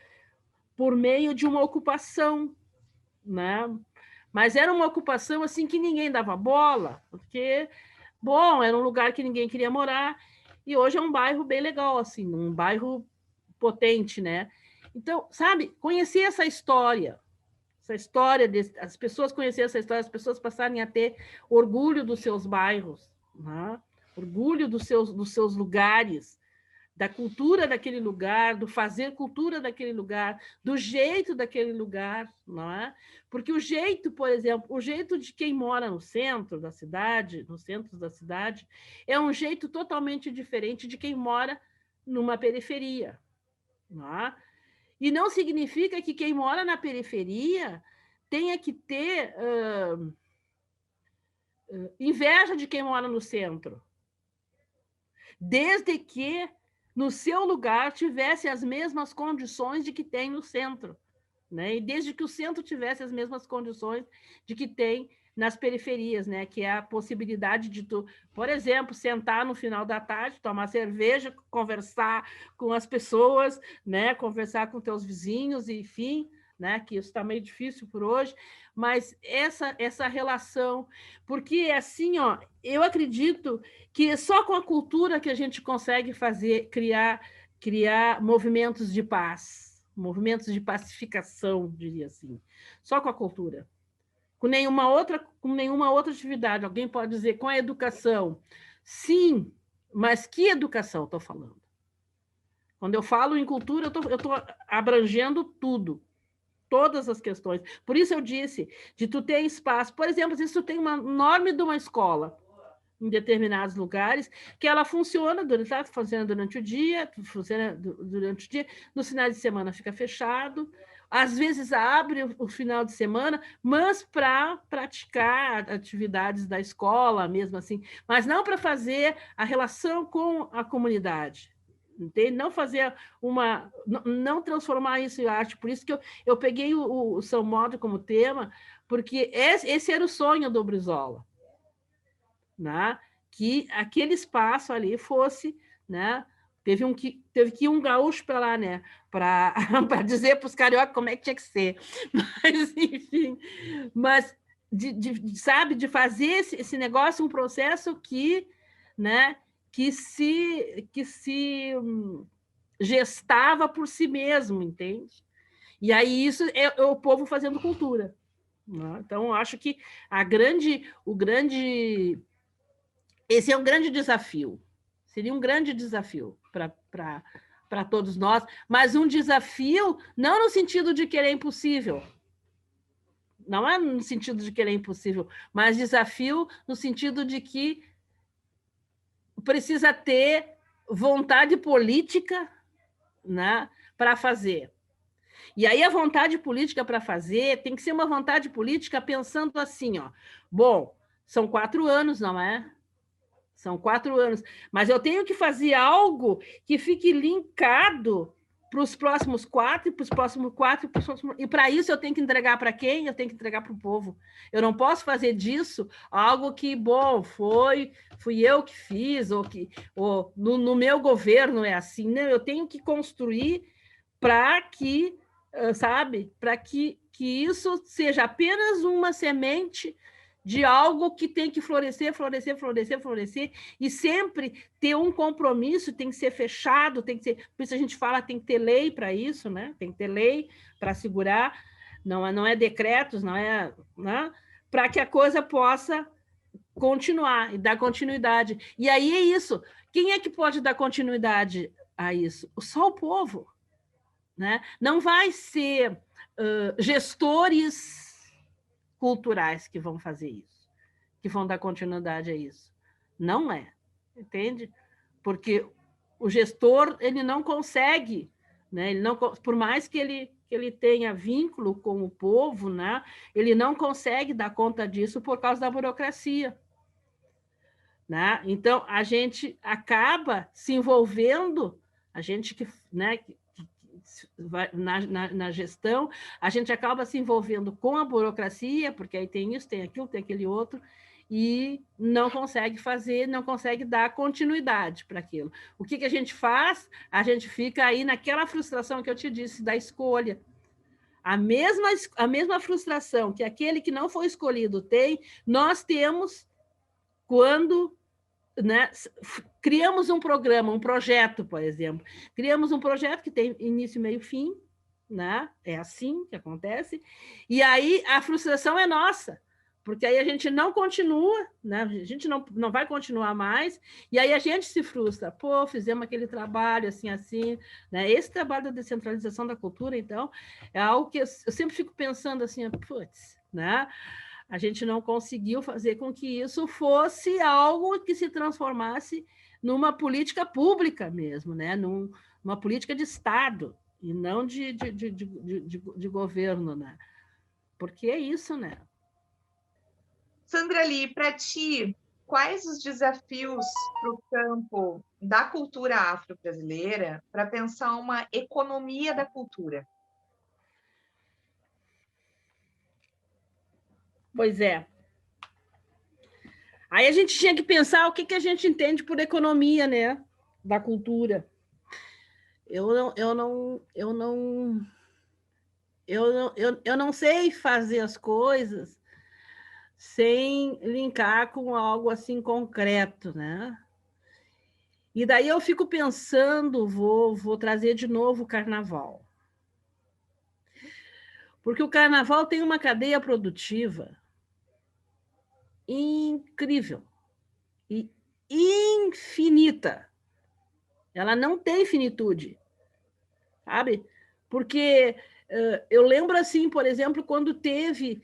por meio de uma ocupação, né? Mas era uma ocupação assim que ninguém dava bola, porque, bom, era um lugar que ninguém queria morar, e hoje é um bairro bem legal, assim, um bairro potente, né? Então, sabe, conhecer essa história, as pessoas conhecerem essa história, as pessoas passarem a ter orgulho dos seus bairros, né? Orgulho dos seus lugares, da cultura daquele lugar, do fazer cultura daquele lugar, do jeito daquele lugar, não é? Porque o jeito, por exemplo, o jeito de quem mora no centro da cidade, no centro da cidade, é um jeito totalmente diferente de quem mora numa periferia, não é? E não significa que quem mora na periferia tenha que ter inveja de quem mora no centro, desde que no seu lugar tivesse as mesmas condições de que tem no centro, né? E desde que o centro tivesse as mesmas condições de que tem nas periferias, né? Que é a possibilidade de tu, por exemplo, sentar no final da tarde, tomar cerveja, conversar com as pessoas, né? Conversar com teus vizinhos, enfim, né? Que isso está meio difícil por hoje, mas essa relação, porque assim, ó, eu acredito que só com a cultura que a gente consegue criar movimentos de paz, movimentos de pacificação, diria assim. Só com a cultura. Com nenhuma outra atividade. Alguém pode dizer, com a educação. Sim, mas que educação estou falando? Quando eu falo em cultura, eu estou abrangendo tudo, todas as questões. Por isso eu disse, de tu ter espaço. Por exemplo, se tu tem uma enorme de uma escola, em determinados lugares, que ela funciona durante o dia, nos finais de semana fica fechado, às vezes abre o final de semana, mas para praticar atividades da escola, mesmo assim, mas não para fazer a relação com a comunidade. Entende? Não fazer não transformar isso em arte. Por isso que eu peguei o São Modo como tema, porque esse era o sonho do Brizola. Né? Que aquele espaço ali fosse, né? Teve que ir um gaúcho para lá, né? Para dizer para os cariocas como é que tinha que ser. Mas, enfim, sabe, de fazer esse negócio um processo que, né, que se gestava por si mesmo, entende? E aí isso é o povo fazendo cultura. Né? Então, eu acho que esse é um grande desafio. Seria um grande desafio para todos nós, mas um desafio não no sentido de querer impossível. Não é no sentido de querer impossível, mas desafio no sentido de que precisa ter vontade política, né, para fazer. E aí a vontade política para fazer tem que ser uma vontade política pensando assim, ó. Bom, são 4 anos, não é? São 4 anos. Mas eu tenho que fazer algo que fique linkado para os próximos 4, e para os próximos 4, e para isso eu tenho que entregar para quem? Eu tenho que entregar para o povo. Eu não posso fazer disso algo que, bom, fui eu que fiz, ou no meu governo é assim. Não, eu tenho que construir para que, sabe, para que isso seja apenas uma semente de algo que tem que florescer, e sempre ter um compromisso, tem que ser fechado, tem que ser, por isso a gente fala, tem que ter lei para isso, né? Tem que ter lei para segurar, não é decretos, não é, né? Para que a coisa possa continuar e dar continuidade. E aí é isso. Quem é que pode dar continuidade a isso? Só o povo, né? Não vai ser gestores culturais que vão fazer isso, que vão dar continuidade a isso. Não é, entende? Porque o gestor, ele não consegue, né? Ele não, por mais que ele tenha vínculo com o povo, né? Ele não consegue dar conta disso por causa da burocracia. Né? Então, a gente acaba se envolvendo, a gente que, né, na gestão, a gente acaba se envolvendo com a burocracia, porque aí tem isso, tem aquilo, tem aquele outro, e não consegue fazer, não consegue dar continuidade para aquilo. O que a gente faz? A gente fica aí naquela frustração que eu te disse da escolha. A mesma frustração que aquele que não foi escolhido tem, nós temos quando, né, criamos um programa, um projeto, por exemplo. Criamos um projeto que tem início, meio e fim, né? É assim que acontece. E aí a frustração é nossa, porque aí a gente não continua, né? A gente não vai continuar mais, e aí a gente se frustra. Pô, fizemos aquele trabalho assim, assim, né? Esse trabalho da descentralização da cultura, então, é algo que eu sempre fico pensando assim, putz, né? A gente não conseguiu fazer com que isso fosse algo que se transformasse numa política pública mesmo, né? Numa política de Estado, e não de governo, né? Porque é isso, né? Sandra Lee, para ti, quais os desafios para o campo da cultura afro-brasileira para pensar uma economia da cultura? Pois é. Aí a gente tinha que pensar o que a gente entende por economia, né? Da cultura. Eu não sei fazer as coisas sem linkar com algo assim concreto, né? E daí eu fico pensando, vou trazer de novo o carnaval. Porque o carnaval tem uma cadeia produtiva incrível e infinita. Ela não tem finitude, sabe? Porque eu lembro assim, por exemplo, quando teve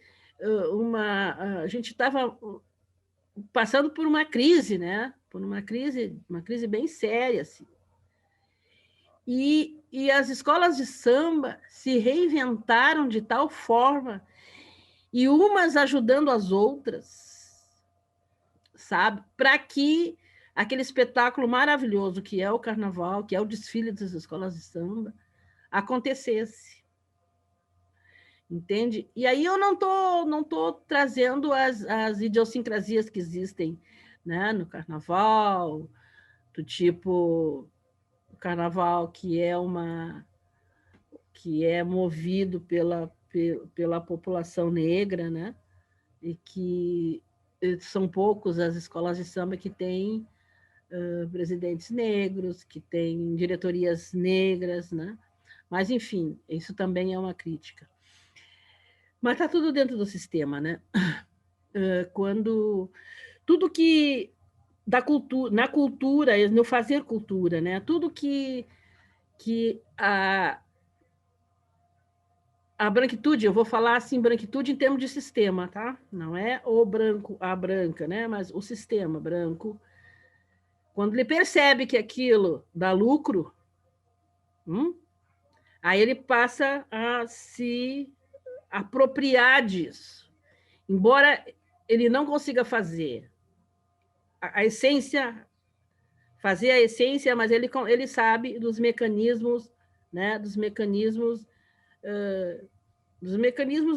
a gente estava passando por uma crise, né? Por uma crise bem séria, assim. E as escolas de samba se reinventaram de tal forma, e umas ajudando as outras, sabe? Para que aquele espetáculo maravilhoso que é o carnaval, que é o desfile das escolas de samba, acontecesse. Entende? E aí eu não tô trazendo as idiosincrasias que existem, né, no carnaval, do tipo o carnaval que é movido pela população negra, né? E que são poucos as escolas de samba que têm presidentes negros, que têm diretorias negras, né? Mas, enfim, isso também é uma crítica. Mas está tudo dentro do sistema, né? Quando tudo que da cultura, na cultura, no fazer cultura, né? Tudo que a branquitude, eu vou falar assim, branquitude em termos de sistema, tá? Não é o branco, a branca, né? Mas o sistema branco, quando ele percebe que aquilo dá lucro, aí ele passa a se apropriar disso. Embora ele não consiga fazer a essência, fazer a essência, mas ele sabe dos mecanismos, né? Dos mecanismos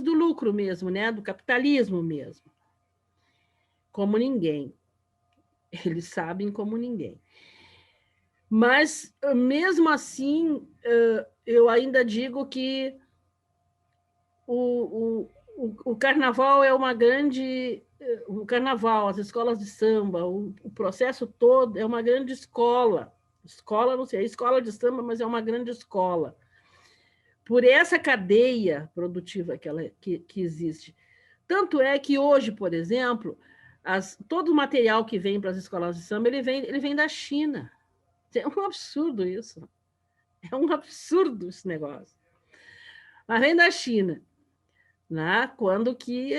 do lucro mesmo, né? Do capitalismo mesmo. Como ninguém. Eles sabem como ninguém. Mas, mesmo assim, eu ainda digo que o carnaval é uma grande... O carnaval, as escolas de samba, o processo todo é uma grande escola. Escola, não sei, é escola de samba, mas é uma grande escola. Por essa cadeia produtiva que existe. Tanto é que hoje, por exemplo, todo o material que vem para as escolas de samba, ele vem da China. É um absurdo isso. É um absurdo esse negócio. Mas vem da China. Né? Quando que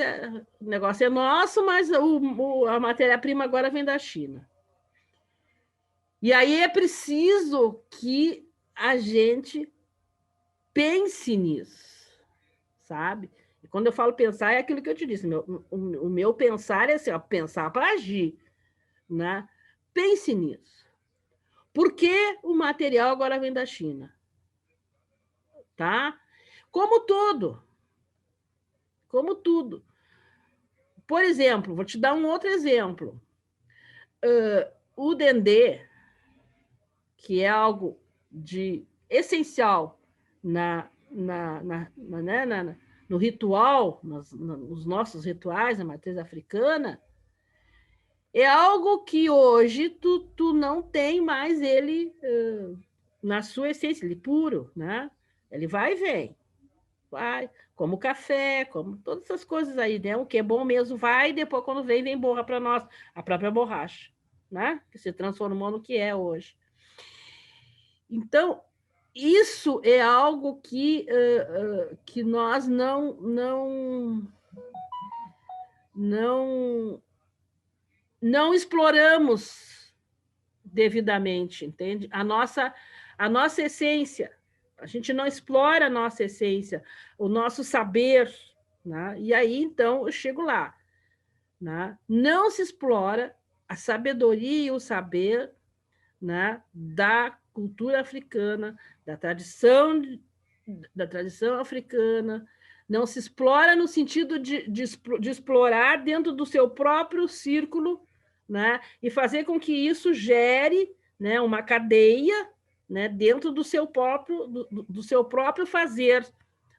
o negócio é nosso, mas a matéria-prima agora vem da China. E aí é preciso que a gente pense nisso, sabe? E quando eu falo pensar, é aquilo que eu te disse. O meu pensar é assim, ó, pensar para agir. Né? Pense nisso. Por que o material agora vem da China? Tá? Como tudo. Por exemplo, vou te dar um outro exemplo. O dendê, que é algo de essencial no ritual, nos nossos rituais, na matriz africana, é algo que hoje tu não tem mais ele na sua essência, ele puro, né? Ele vai e vem, vai, como café, como todas essas coisas aí, né? O que é bom mesmo vai, e depois quando vem borra para nós, a própria borracha, né? Que se transformou no que é hoje. Então, isso é algo que nós não exploramos devidamente, entende? A nossa essência, a gente não explora a nossa essência, o nosso saber, né? E aí, então, eu chego lá, né? Não se explora a sabedoria e o saber, né, da cultura africana, da tradição africana, não se explora no sentido de explorar dentro do seu próprio círculo, né, e fazer com que isso gere, né, uma cadeia, né, dentro do seu próprio fazer,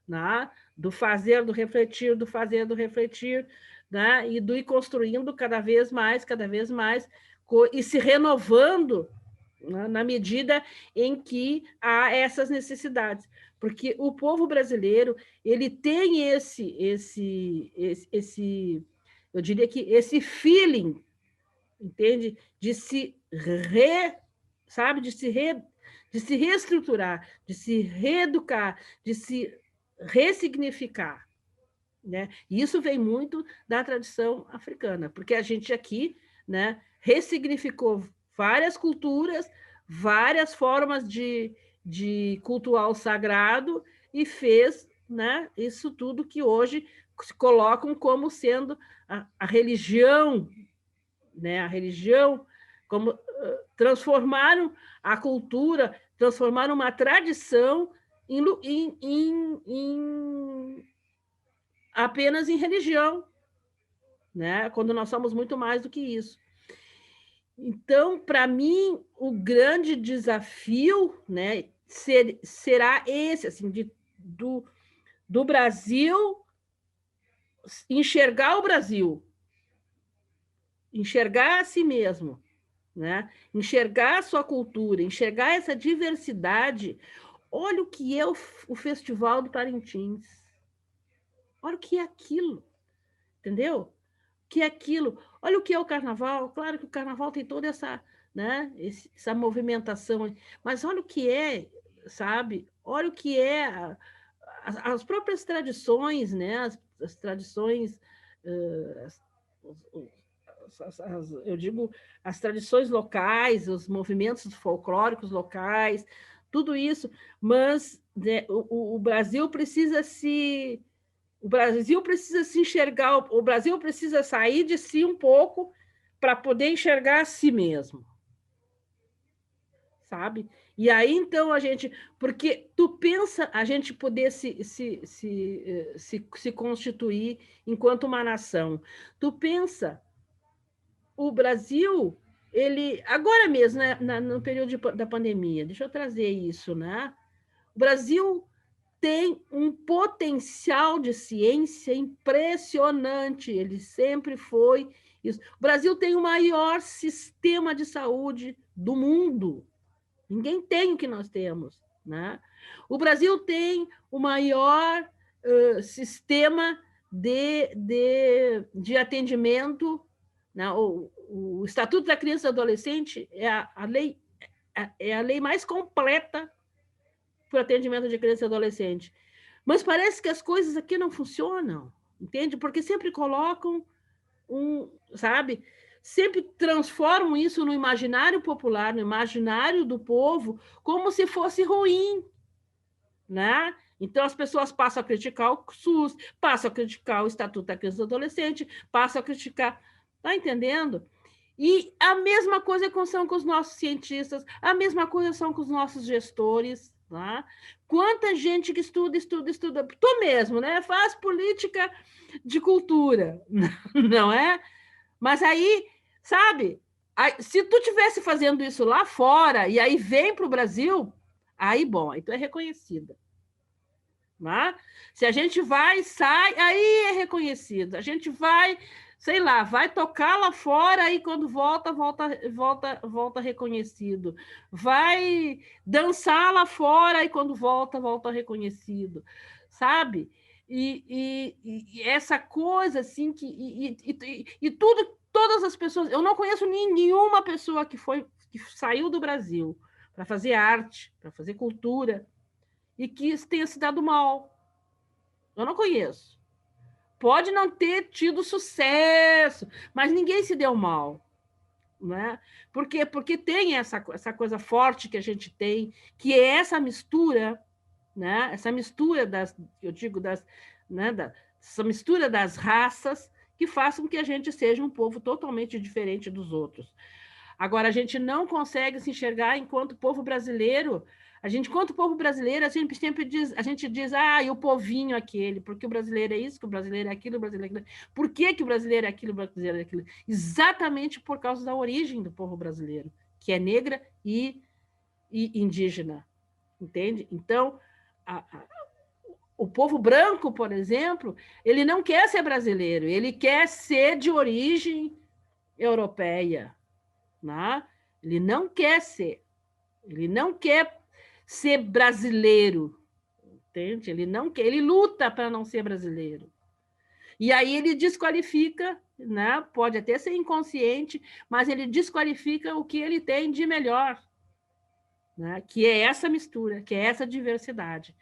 né, do fazer, do refletir, né, e do ir construindo cada vez mais, e se renovando na medida em que há essas necessidades, porque o povo brasileiro ele tem eu diria que esse feeling, entende, de se reestruturar, de se reeducar, de se ressignificar, né? E isso vem muito da tradição africana, porque a gente aqui, né, ressignificou várias culturas, várias formas de cultuar o sagrado e fez, né, isso tudo que hoje se colocam como sendo a religião, né, a religião, como transformaram a cultura, transformaram uma tradição apenas em religião, né? Quando nós somos muito mais do que isso. Então, para mim, o grande desafio, né, será esse, assim, do Brasil enxergar o Brasil, enxergar a si mesmo, né? Enxergar a sua cultura, enxergar essa diversidade. Olha o que é o Festival do Parintins. Olha o que é aquilo, entendeu? O que é aquilo? Olha o que é o carnaval. Claro que o carnaval tem toda essa, né, essa movimentação, mas olha o que é, sabe? Olha o que é as próprias tradições, né? As tradições, eu digo, as tradições locais, os movimentos folclóricos locais, tudo isso, mas, né, o Brasil precisa se enxergar, o Brasil precisa sair de si um pouco para poder enxergar a si mesmo, sabe? E aí, então, porque tu pensa a gente poder se constituir enquanto uma nação, tu pensa, o Brasil, ele, agora mesmo, né, no período da pandemia, deixa eu trazer isso, né? O Brasil tem um potencial de ciência impressionante, ele sempre foi isso. O Brasil tem o maior sistema de saúde do mundo. Ninguém tem o que nós temos, né? O Brasil tem o maior sistema de atendimento, né? O Estatuto da Criança e do Adolescente é a lei mais completa para o atendimento de criança e adolescente. Mas parece que as coisas aqui não funcionam, entende? Porque sempre colocam sabe? Sempre transformam isso no imaginário popular, no imaginário do povo, como se fosse ruim, né? Então, as pessoas passam a criticar o SUS, passam a criticar o Estatuto da Criança e do Adolescente, passam a criticar... Tá entendendo? E a mesma coisa são com os nossos cientistas, a mesma coisa são com os nossos gestores, Tá? Quanta gente que estuda, tu mesmo, né? Faz política de cultura, não é? Mas aí, sabe, se tu tivesse fazendo isso lá fora e aí vem para o Brasil, aí, bom, aí tu é reconhecida. Né? Se a gente vai, sai, aí é reconhecido. A gente vai, sei lá, vai tocar lá fora e quando volta reconhecido. Vai dançar lá fora e quando volta reconhecido. Sabe? E essa coisa assim que tudo, todas as pessoas, eu não conheço nenhuma pessoa que saiu do Brasil para fazer arte, para fazer cultura e que tenha se dado mal. Eu não conheço. Pode não ter tido sucesso, mas ninguém se deu mal. Né? Porque tem essa coisa forte que a gente tem, que é essa mistura, né? Essa mistura eu digo, essa mistura das raças que faz com que a gente seja um povo totalmente diferente dos outros. Agora, a gente não consegue se enxergar enquanto povo brasileiro. Enquanto povo brasileiro, a gente sempre diz, e o povinho aquele, porque o brasileiro é isso, que o brasileiro é aquilo, o brasileiro é aquilo. Por que o brasileiro é aquilo, o brasileiro é aquilo? Exatamente por causa da origem do povo brasileiro, que é negra e indígena, entende? Então, o povo branco, por exemplo, ele não quer ser brasileiro, ele quer ser de origem europeia, né? Ele não quer ser brasileiro, entende? Ele não quer, ele luta para não ser brasileiro. E aí ele desqualifica, né? Pode até ser inconsciente, mas ele desqualifica o que ele tem de melhor, né? Que é essa mistura, que é essa diversidade.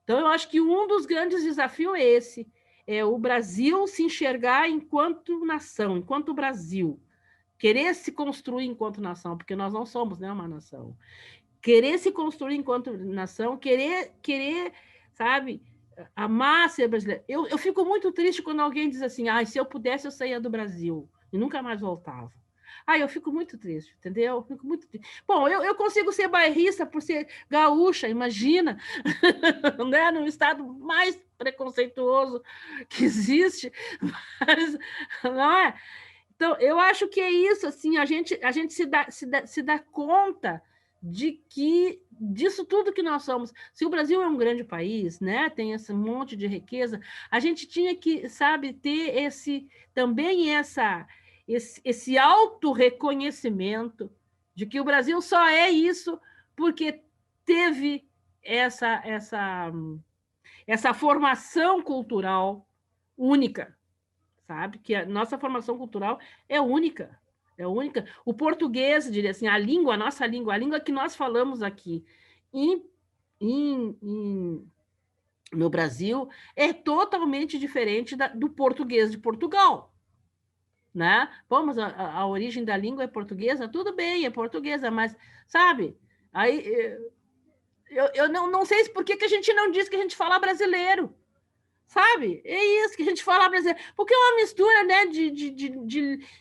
Então, eu acho que um dos grandes desafios é esse, é o Brasil se enxergar enquanto nação, enquanto Brasil, querer se construir enquanto nação, porque nós não somos, né, uma nação. Querer se construir enquanto nação, querer, sabe, amar ser brasileiro. Eu fico muito triste quando alguém diz assim, se eu pudesse, eu saía do Brasil e nunca mais voltava. Eu fico muito triste, entendeu? Eu fico muito triste. Bom, eu consigo ser bairrista por ser gaúcha, imagina, né? No estado mais preconceituoso que existe, mas, não é? Então, eu acho que é isso, assim, a gente se dá conta de que disso tudo que nós somos. Se o Brasil é um grande país, né, tem esse monte de riqueza, a gente tinha que, sabe, ter esse auto-reconhecimento de que o Brasil só é isso porque teve essa formação cultural única, sabe? Que a nossa formação cultural é única. É única. O português, diria assim, a nossa língua, a língua que nós falamos aqui no Brasil é totalmente diferente do português de Portugal. Né? Bom, mas a origem da língua é portuguesa, tudo bem, é portuguesa, mas, sabe? Aí eu não sei por que a gente não diz que a gente fala brasileiro. Sabe? É isso que a gente fala brasileiro. Porque é uma mistura, né,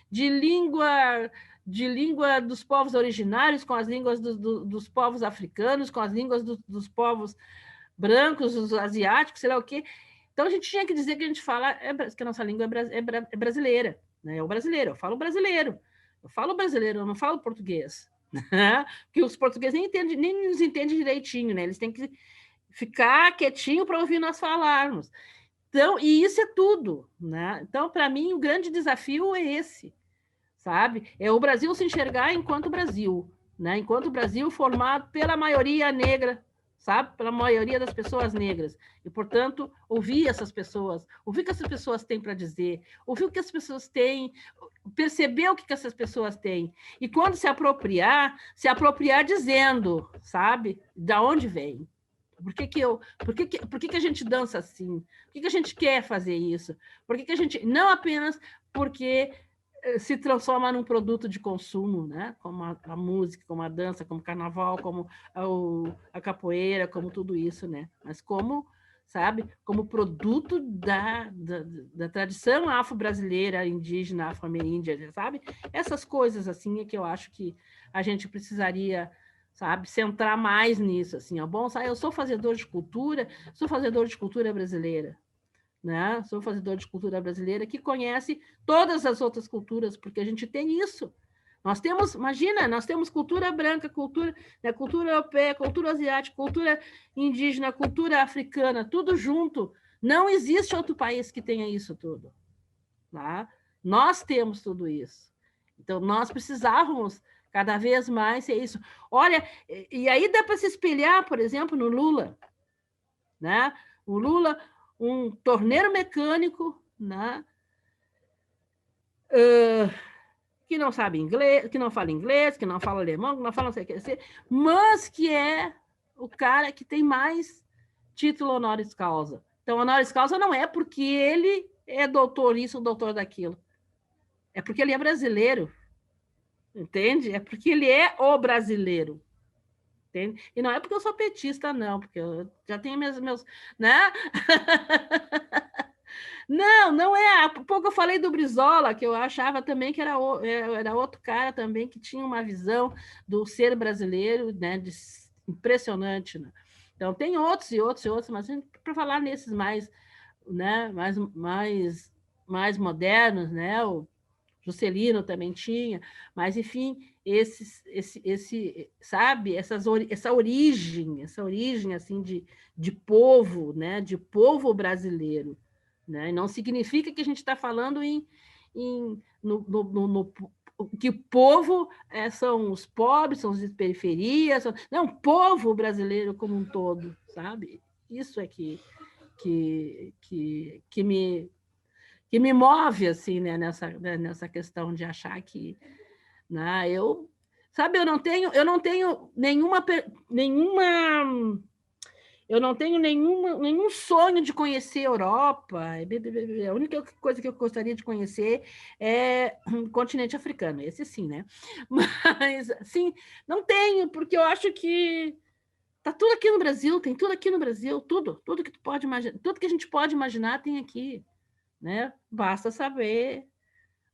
de língua dos povos originários com as línguas dos povos africanos, com as línguas dos povos brancos, dos asiáticos, sei lá o quê. Então, a gente tinha que dizer que a gente fala que a nossa língua é brasileira. Né? É o brasileiro, eu falo brasileiro. Eu não falo português. Porque os portugueses nem nos entendem direitinho, né? Eles têm que ficar quietinho para ouvir nós falarmos. Então, e isso é tudo, né? Então, para mim, o grande desafio é esse, sabe? É o Brasil se enxergar enquanto Brasil, né? Enquanto Brasil formado pela maioria negra, sabe? Pela maioria das pessoas negras. E, portanto, ouvir essas pessoas, ouvir o que essas pessoas têm para dizer, ouvir o que as pessoas têm, perceber o que essas pessoas têm. E quando se apropriar dizendo, sabe? Da onde vem. Por que a gente dança assim? Por que a gente quer fazer isso? Por que a gente... Não apenas porque se transforma num produto de consumo, né? Como a música, como a dança, como o carnaval, como a capoeira, como tudo isso, né? Mas como, sabe? Como produto da tradição afro-brasileira, indígena, afro-ameríndia, sabe? Essas coisas assim é que eu acho que a gente precisaria sabe? Centrar mais nisso, assim, ó. Bom, eu sou fazedor de cultura brasileira, né? Sou fazedor de cultura brasileira que conhece todas as outras culturas, porque a gente tem isso. Nós temos, imagina, nós temos cultura branca, cultura, né, cultura europeia, cultura asiática, cultura indígena, cultura africana, tudo junto. Não existe outro país que tenha isso tudo. Tá? Nós temos tudo isso. Então, nós precisávamos cada vez mais ser isso. Olha, e aí dá para se espelhar, por exemplo, no Lula. Né? O Lula, um torneiro mecânico, né? Que não sabe inglês, que não fala inglês, que não fala alemão, que não fala não sei o que, mas que é o cara que tem mais título honoris causa. Então, honoris causa não é porque ele é doutor isso, doutor daquilo. É porque ele é brasileiro. Entende? É porque ele é o brasileiro. Entende? E não é porque eu sou petista, não, porque eu já tenho meus né? Não, não é. Há pouco eu falei do Brizola, que eu achava também que era outro cara também que tinha uma visão do ser brasileiro, né, impressionante. Né? Então, tem outros e outros e outros, mas para falar nesses mais, né, mais modernos, né, o Juscelino também tinha, mas, enfim, sabe, essa origem assim, de povo, né, de povo brasileiro. Né? E não significa que a gente está falando que o povo são os pobres, são as periferias, não, povo brasileiro como um todo, sabe? Isso é que me move assim, né, nessa questão de achar que, né, eu não tenho nenhum sonho de conhecer a Europa. A única coisa que eu gostaria de conhecer é o continente africano, esse sim, né? Mas, sim, não tenho, porque eu acho que tá tudo aqui no Brasil, tem tudo aqui no Brasil, tudo que tu pode imaginar, tudo que a gente pode imaginar tem aqui, né? Basta saber,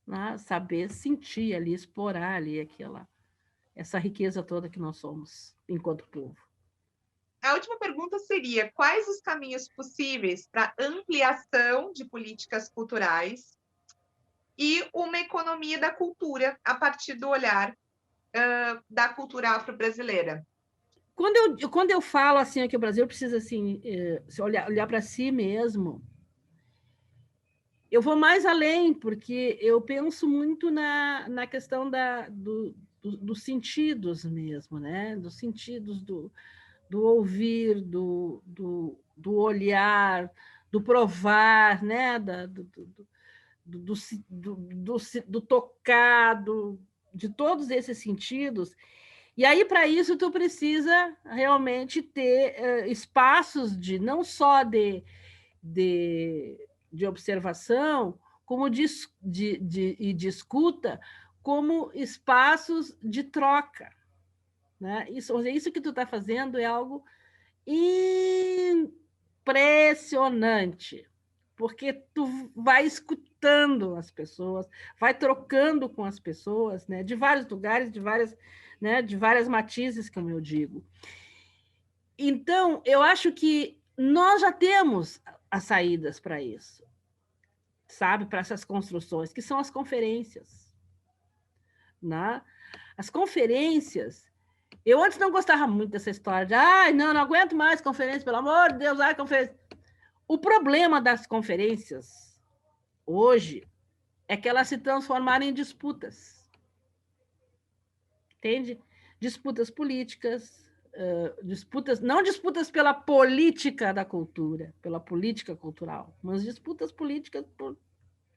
né? Saber sentir ali, explorar ali essa riqueza toda que nós somos enquanto povo. A última pergunta seria: quais os caminhos possíveis para ampliação de políticas culturais e uma economia da cultura a partir do olhar da cultura afro-brasileira? Quando eu falo assim que o Brasil precisa assim, olhar para si mesmo, eu vou mais além, porque eu penso muito na questão dos sentidos mesmo, né? Dos sentidos do ouvir, do olhar, do provar, né? Do tocar, de todos esses sentidos. E aí, para isso, tu precisa realmente ter espaços não só de observação, como de escuta, como espaços de troca. Né? Isso que tu está fazendo é algo impressionante, porque tu vai escutando as pessoas, vai trocando com as pessoas, né? De vários lugares, de várias matizes, como eu digo. Então, eu acho que nós já temos as saídas para isso, sabe? Para essas construções, que são as conferências. Né? As conferências, eu antes não gostava muito dessa história de não aguento mais conferência, pelo amor de Deus, conferência. O problema das conferências hoje é que elas se transformaram em disputas. Entende? Disputas políticas, não disputas pela política da cultura, pela política cultural, mas disputas políticas por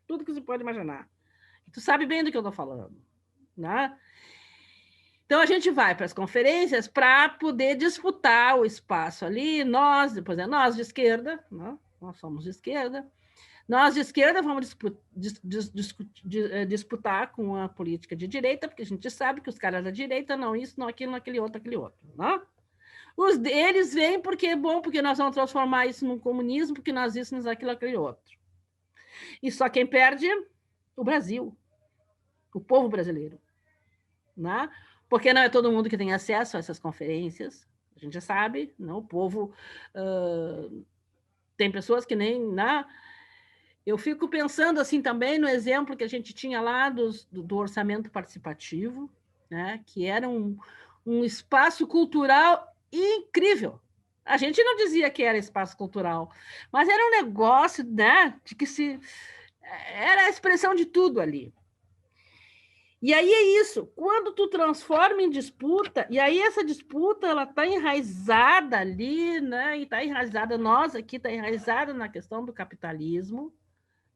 tudo que você pode imaginar. Tu sabe bem do que eu estou falando, né? Então, a gente vai para as conferências para poder disputar o espaço ali. Nós de esquerda, né? Nós somos de esquerda. Nós de esquerda vamos disputar com a política de direita, porque a gente sabe que os caras da direita não isso, não aquilo, não aquele outro. Né? Eles vêm porque é bom, porque nós vamos transformar isso num comunismo, porque nós isso, nós aquilo, aquele outro. E só quem perde o Brasil, o povo brasileiro. Né? porque não é todo mundo que tem acesso a essas conferências, a gente já sabe, não? O povo... tem pessoas que nem... Né? Eu fico pensando assim também no exemplo que a gente tinha lá do orçamento participativo, né? Que era um espaço cultural incrível. A gente não dizia que era espaço cultural, mas era um negócio, né? De que era a expressão de tudo ali. E aí é isso, quando tu transforma em disputa, e aí essa disputa ela está enraizada ali, né? E está enraizada, nós aqui está enraizada na questão do capitalismo,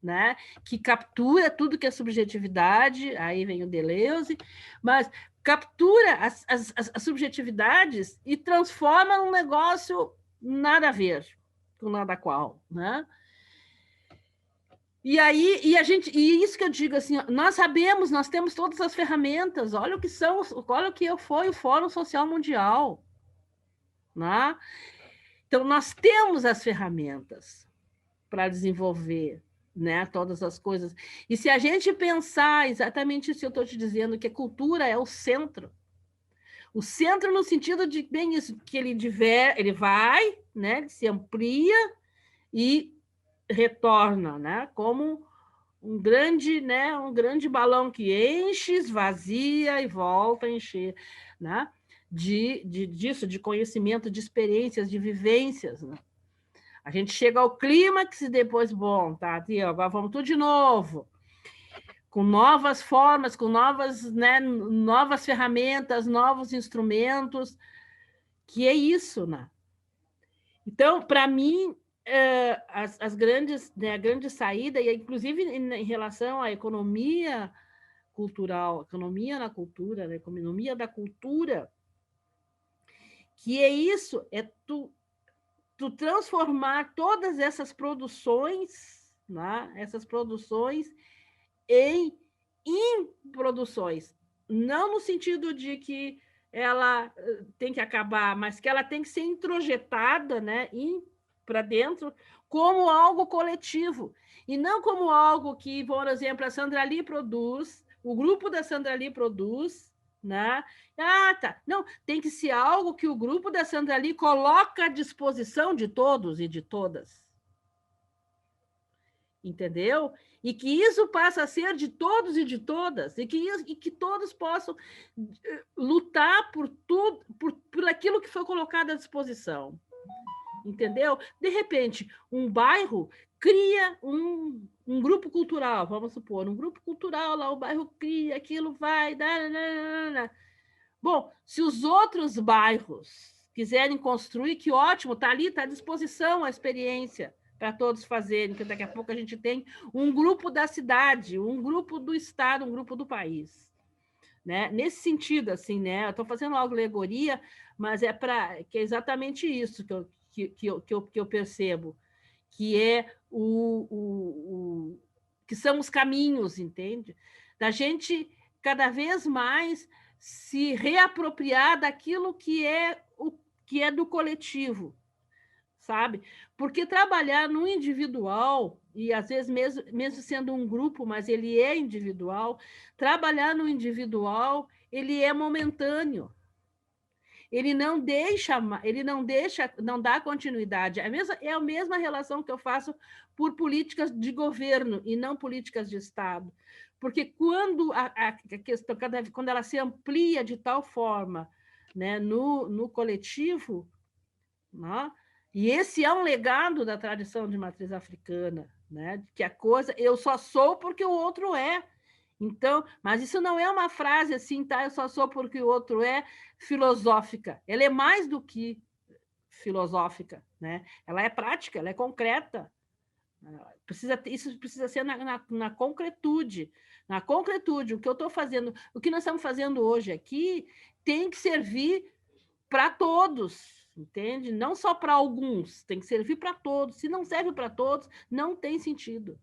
né? Que captura tudo que é subjetividade, aí vem o Deleuze, mas captura as subjetividades e transforma num negócio nada a ver com nada qual, né? E aí, e isso que eu digo assim, nós sabemos, nós temos todas as ferramentas, olha o que foi o Fórum Social Mundial, né? Então nós temos as ferramentas para desenvolver, né, todas as coisas. E se a gente pensar exatamente isso que eu estou te dizendo, que a cultura é o centro no sentido de bem isso, que ele vai, né, se amplia e retorna, né, como um grande balão que enche, esvazia e volta a encher, né, disso, de conhecimento, de experiências, de vivências, né? A gente chega ao clímax e depois, bom, tá, agora vamos tudo de novo, com novas formas, com novas ferramentas, novos instrumentos, que é isso, né? Então, para mim, a grande saída, e inclusive em relação à economia cultural, economia na cultura, né? Economia da cultura, que é isso, é tu transformar todas essas produções, né? Essas produções em produções, não no sentido de que ela tem que acabar, mas que ela tem que ser introjetada, né, para dentro como algo coletivo, e não como algo que, por exemplo, a Sandra Lee produz, o grupo da Sandra Lee produz, né? Tá. Não, tem que ser algo que o grupo da Sandra Lee coloca à disposição de todos e de todas. Entendeu? E que isso passa a ser de todos e de todas, e que todos possam lutar por tudo, por aquilo que foi colocado à disposição. Entendeu? De repente, um bairro cria um grupo cultural, vamos supor, um grupo cultural lá, o bairro cria, aquilo vai... Bom, se os outros bairros quiserem construir, que ótimo, está ali, está à disposição a experiência para todos fazerem, que daqui a pouco a gente tem um grupo da cidade, um grupo do estado, um grupo do país. Né? Nesse sentido, assim, né? Eu estou fazendo uma alegoria, mas que é exatamente isso que eu percebo, que é que são os caminhos, entende? Da gente cada vez mais se reapropriar daquilo que é do coletivo, sabe? Porque trabalhar no individual, e às vezes mesmo sendo um grupo, mas ele é individual, trabalhar no individual, ele é momentâneo. Ele não dá continuidade. É a mesma relação que eu faço por políticas de governo e não políticas de Estado. Porque quando a questão, quando ela se amplia de tal forma, né, no coletivo, né, e esse é um legado da tradição de matriz africana, né, que a coisa, eu só sou porque o outro é. Então, mas isso não é uma frase assim, tá? Eu só sou porque o outro é filosófica. Ela é mais do que filosófica, né? Ela é prática, ela é concreta. Isso precisa ser na concretude. Na concretude, o que eu estou fazendo, o que nós estamos fazendo hoje aqui tem que servir para todos, entende? Não só para alguns, tem que servir para todos. Se não serve para todos, não tem sentido.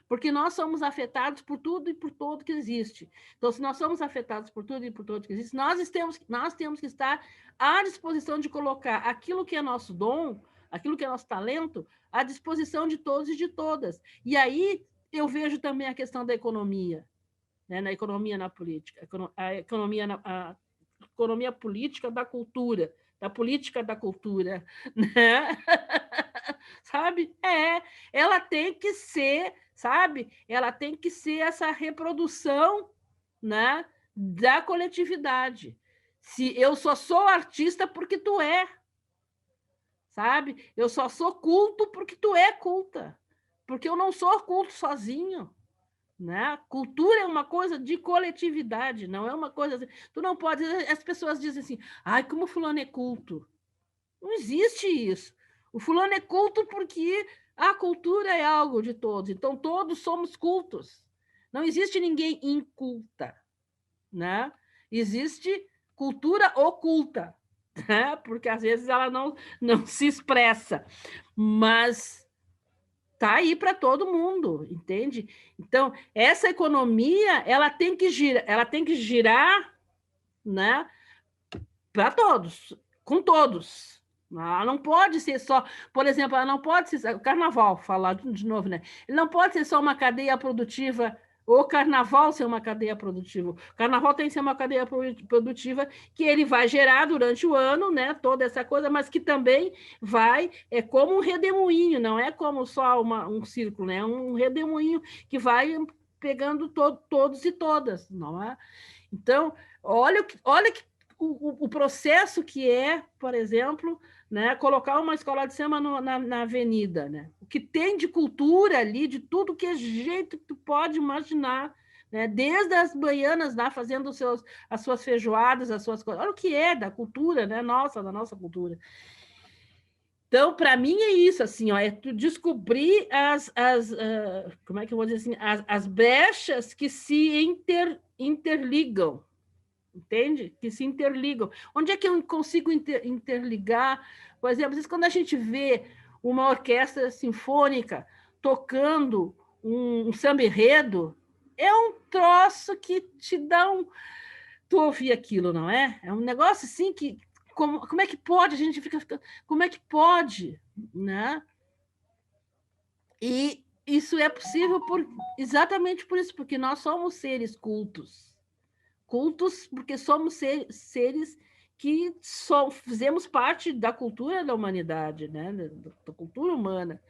Porque nós somos afetados por tudo e por todo que existe. Então, se nós somos afetados por tudo e por todo que existe, nós temos que estar à disposição de colocar aquilo que é nosso dom, aquilo que é nosso talento, à disposição de todos e de todas. E aí eu vejo também a questão da economia. né, na economia, na política, a economia política da cultura, da política da cultura, né? Sabe? Ela tem que ser, sabe? Ela tem que ser essa reprodução, né, da coletividade. Se eu só sou artista porque tu é, sabe? Eu só sou culto porque tu é culta, porque eu não sou culto sozinho. Né? Cultura é uma coisa de coletividade, não é uma coisa. Tu não pode. As pessoas dizem assim, ai, como fulano é culto. Não existe isso. O fulano é culto porque a cultura é algo de todos, então todos somos cultos. Não existe ninguém inculta, né? Existe cultura oculta, né? Porque às vezes ela não se expressa, mas tá aí para todo mundo, entende? Então, essa economia, ela tem que girar, né, para todos, com todos. Ela não pode ser só, por exemplo, ela não pode ser o carnaval, falar de novo, né? Ele não pode ser só uma cadeia produtiva, o carnaval ser uma cadeia produtiva. O carnaval tem que ser uma cadeia produtiva que ele vai gerar durante o ano, né? Toda essa coisa, mas que também é como um redemoinho, não é como só um círculo, né? Um redemoinho que vai pegando todos e todas, não é? Então, olha que o processo que é, por exemplo, né, colocar uma escola de samba na avenida, né? O que tem de cultura ali, de tudo que é jeito que tu pode imaginar, né? Desde as baianas lá fazendo as suas feijoadas, as suas coisas. Olha o que é da cultura, né? Da nossa cultura. Então, para mim é isso, assim, ó, é tu descobrir como é que eu vou dizer assim, as brechas que se interligam, entende? Que se interligam. Onde é que eu consigo interligar? Por exemplo, às vezes, quando a gente vê uma orquestra sinfônica tocando um samba-enredo, é um troço que te dá um... Tu ouvir aquilo, não é? É um negócio assim que... Como é que pode? A gente fica... Como é que pode? Né? E isso é possível exatamente por isso, porque nós somos seres cultos. Cultos porque somos seres que fizemos parte da cultura da humanidade, né? Da cultura humana.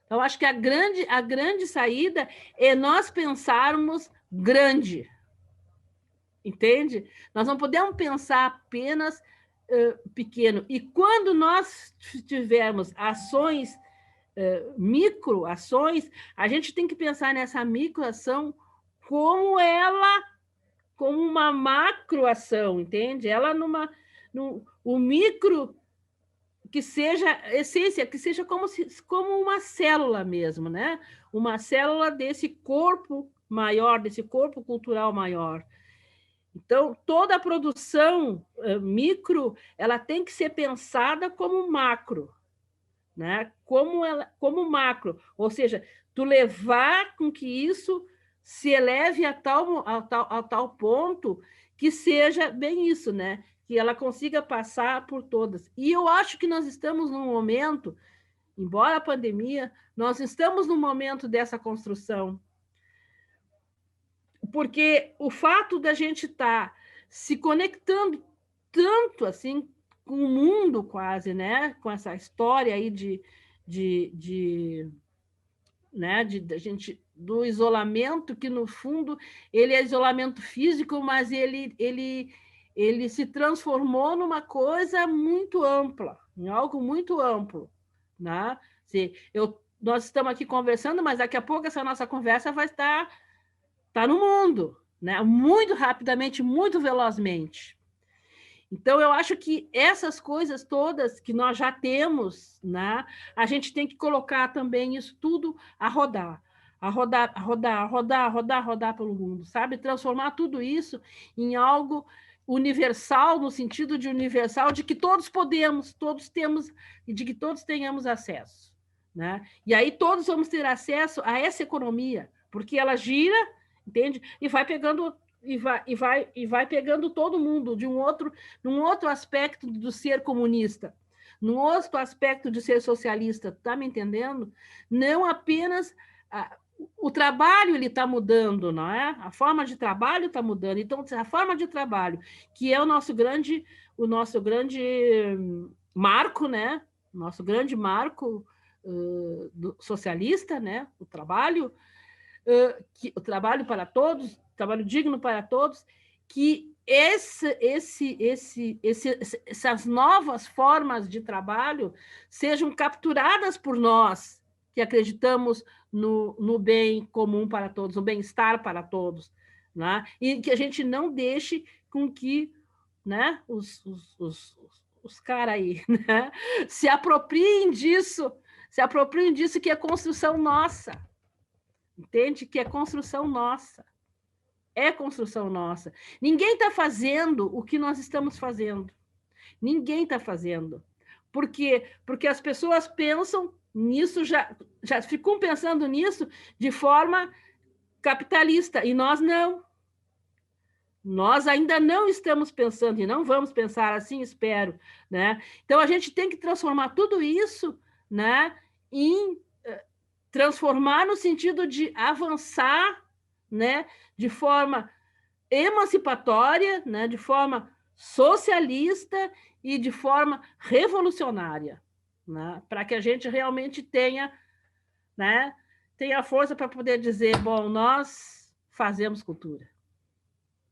Então, acho que a grande saída é nós pensarmos grande, entende? Nós não podemos pensar apenas pequeno. E quando nós tivermos ações, microações, a gente tem que pensar nessa microação como uma macroação, entende? Ela o micro que seja essência, que seja como uma célula mesmo, né? Uma célula desse corpo maior, desse corpo cultural maior. Então, toda a produção micro, ela tem que ser pensada como macro, né? Como macro, ou seja, tu levar com que isso se eleve a tal ponto que seja bem isso, né? Que ela consiga passar por todas. E eu acho que nós estamos num momento, embora a pandemia, nós estamos num momento dessa construção. Porque o fato da gente estar se conectando tanto assim com o mundo quase, né? Com essa história aí né, da gente do isolamento, que no fundo ele é isolamento físico, mas ele se transformou numa coisa muito ampla, em algo muito amplo, né? Nós estamos aqui conversando, mas daqui a pouco essa nossa conversa vai estar no mundo, né? Muito rapidamente, muito velozmente. Então, eu acho que essas coisas todas que nós já temos, né, a gente tem que colocar também isso tudo a rodar pelo mundo, sabe? Transformar tudo isso em algo universal, no sentido de universal, de que todos podemos, todos temos, e de que todos tenhamos acesso, né? E aí todos vamos ter acesso a essa economia, porque ela gira, entende? E vai pegando pegando todo mundo num outro aspecto do ser comunista, num outro aspecto de ser socialista, tá me entendendo? Não apenas o trabalho ele está mudando, não é? A forma de trabalho está mudando. Então, a forma de trabalho, que é o nosso grande marco, né? Nosso grande marco socialista, né? O trabalho para todos, trabalho digno para todos, que essas novas formas de trabalho sejam capturadas por nós, que acreditamos no bem comum para todos, no bem-estar para todos, né? E que a gente não deixe com que, né, os caras aí, né, se apropriem disso que é construção nossa, entende? Que é construção nossa. É construção nossa. Ninguém está fazendo o que nós estamos fazendo. Ninguém está fazendo. Por quê? Porque as pessoas pensam nisso, já ficam pensando nisso de forma capitalista, e nós não. Nós ainda não estamos pensando, e não vamos pensar assim, espero. Né? Então, a gente tem que transformar tudo isso, né, em transformar no sentido de avançar, né, de forma emancipatória, né, de forma socialista e de forma revolucionária, né, para que a gente realmente tenha, né, tenha força para poder dizer, bom, nós fazemos cultura.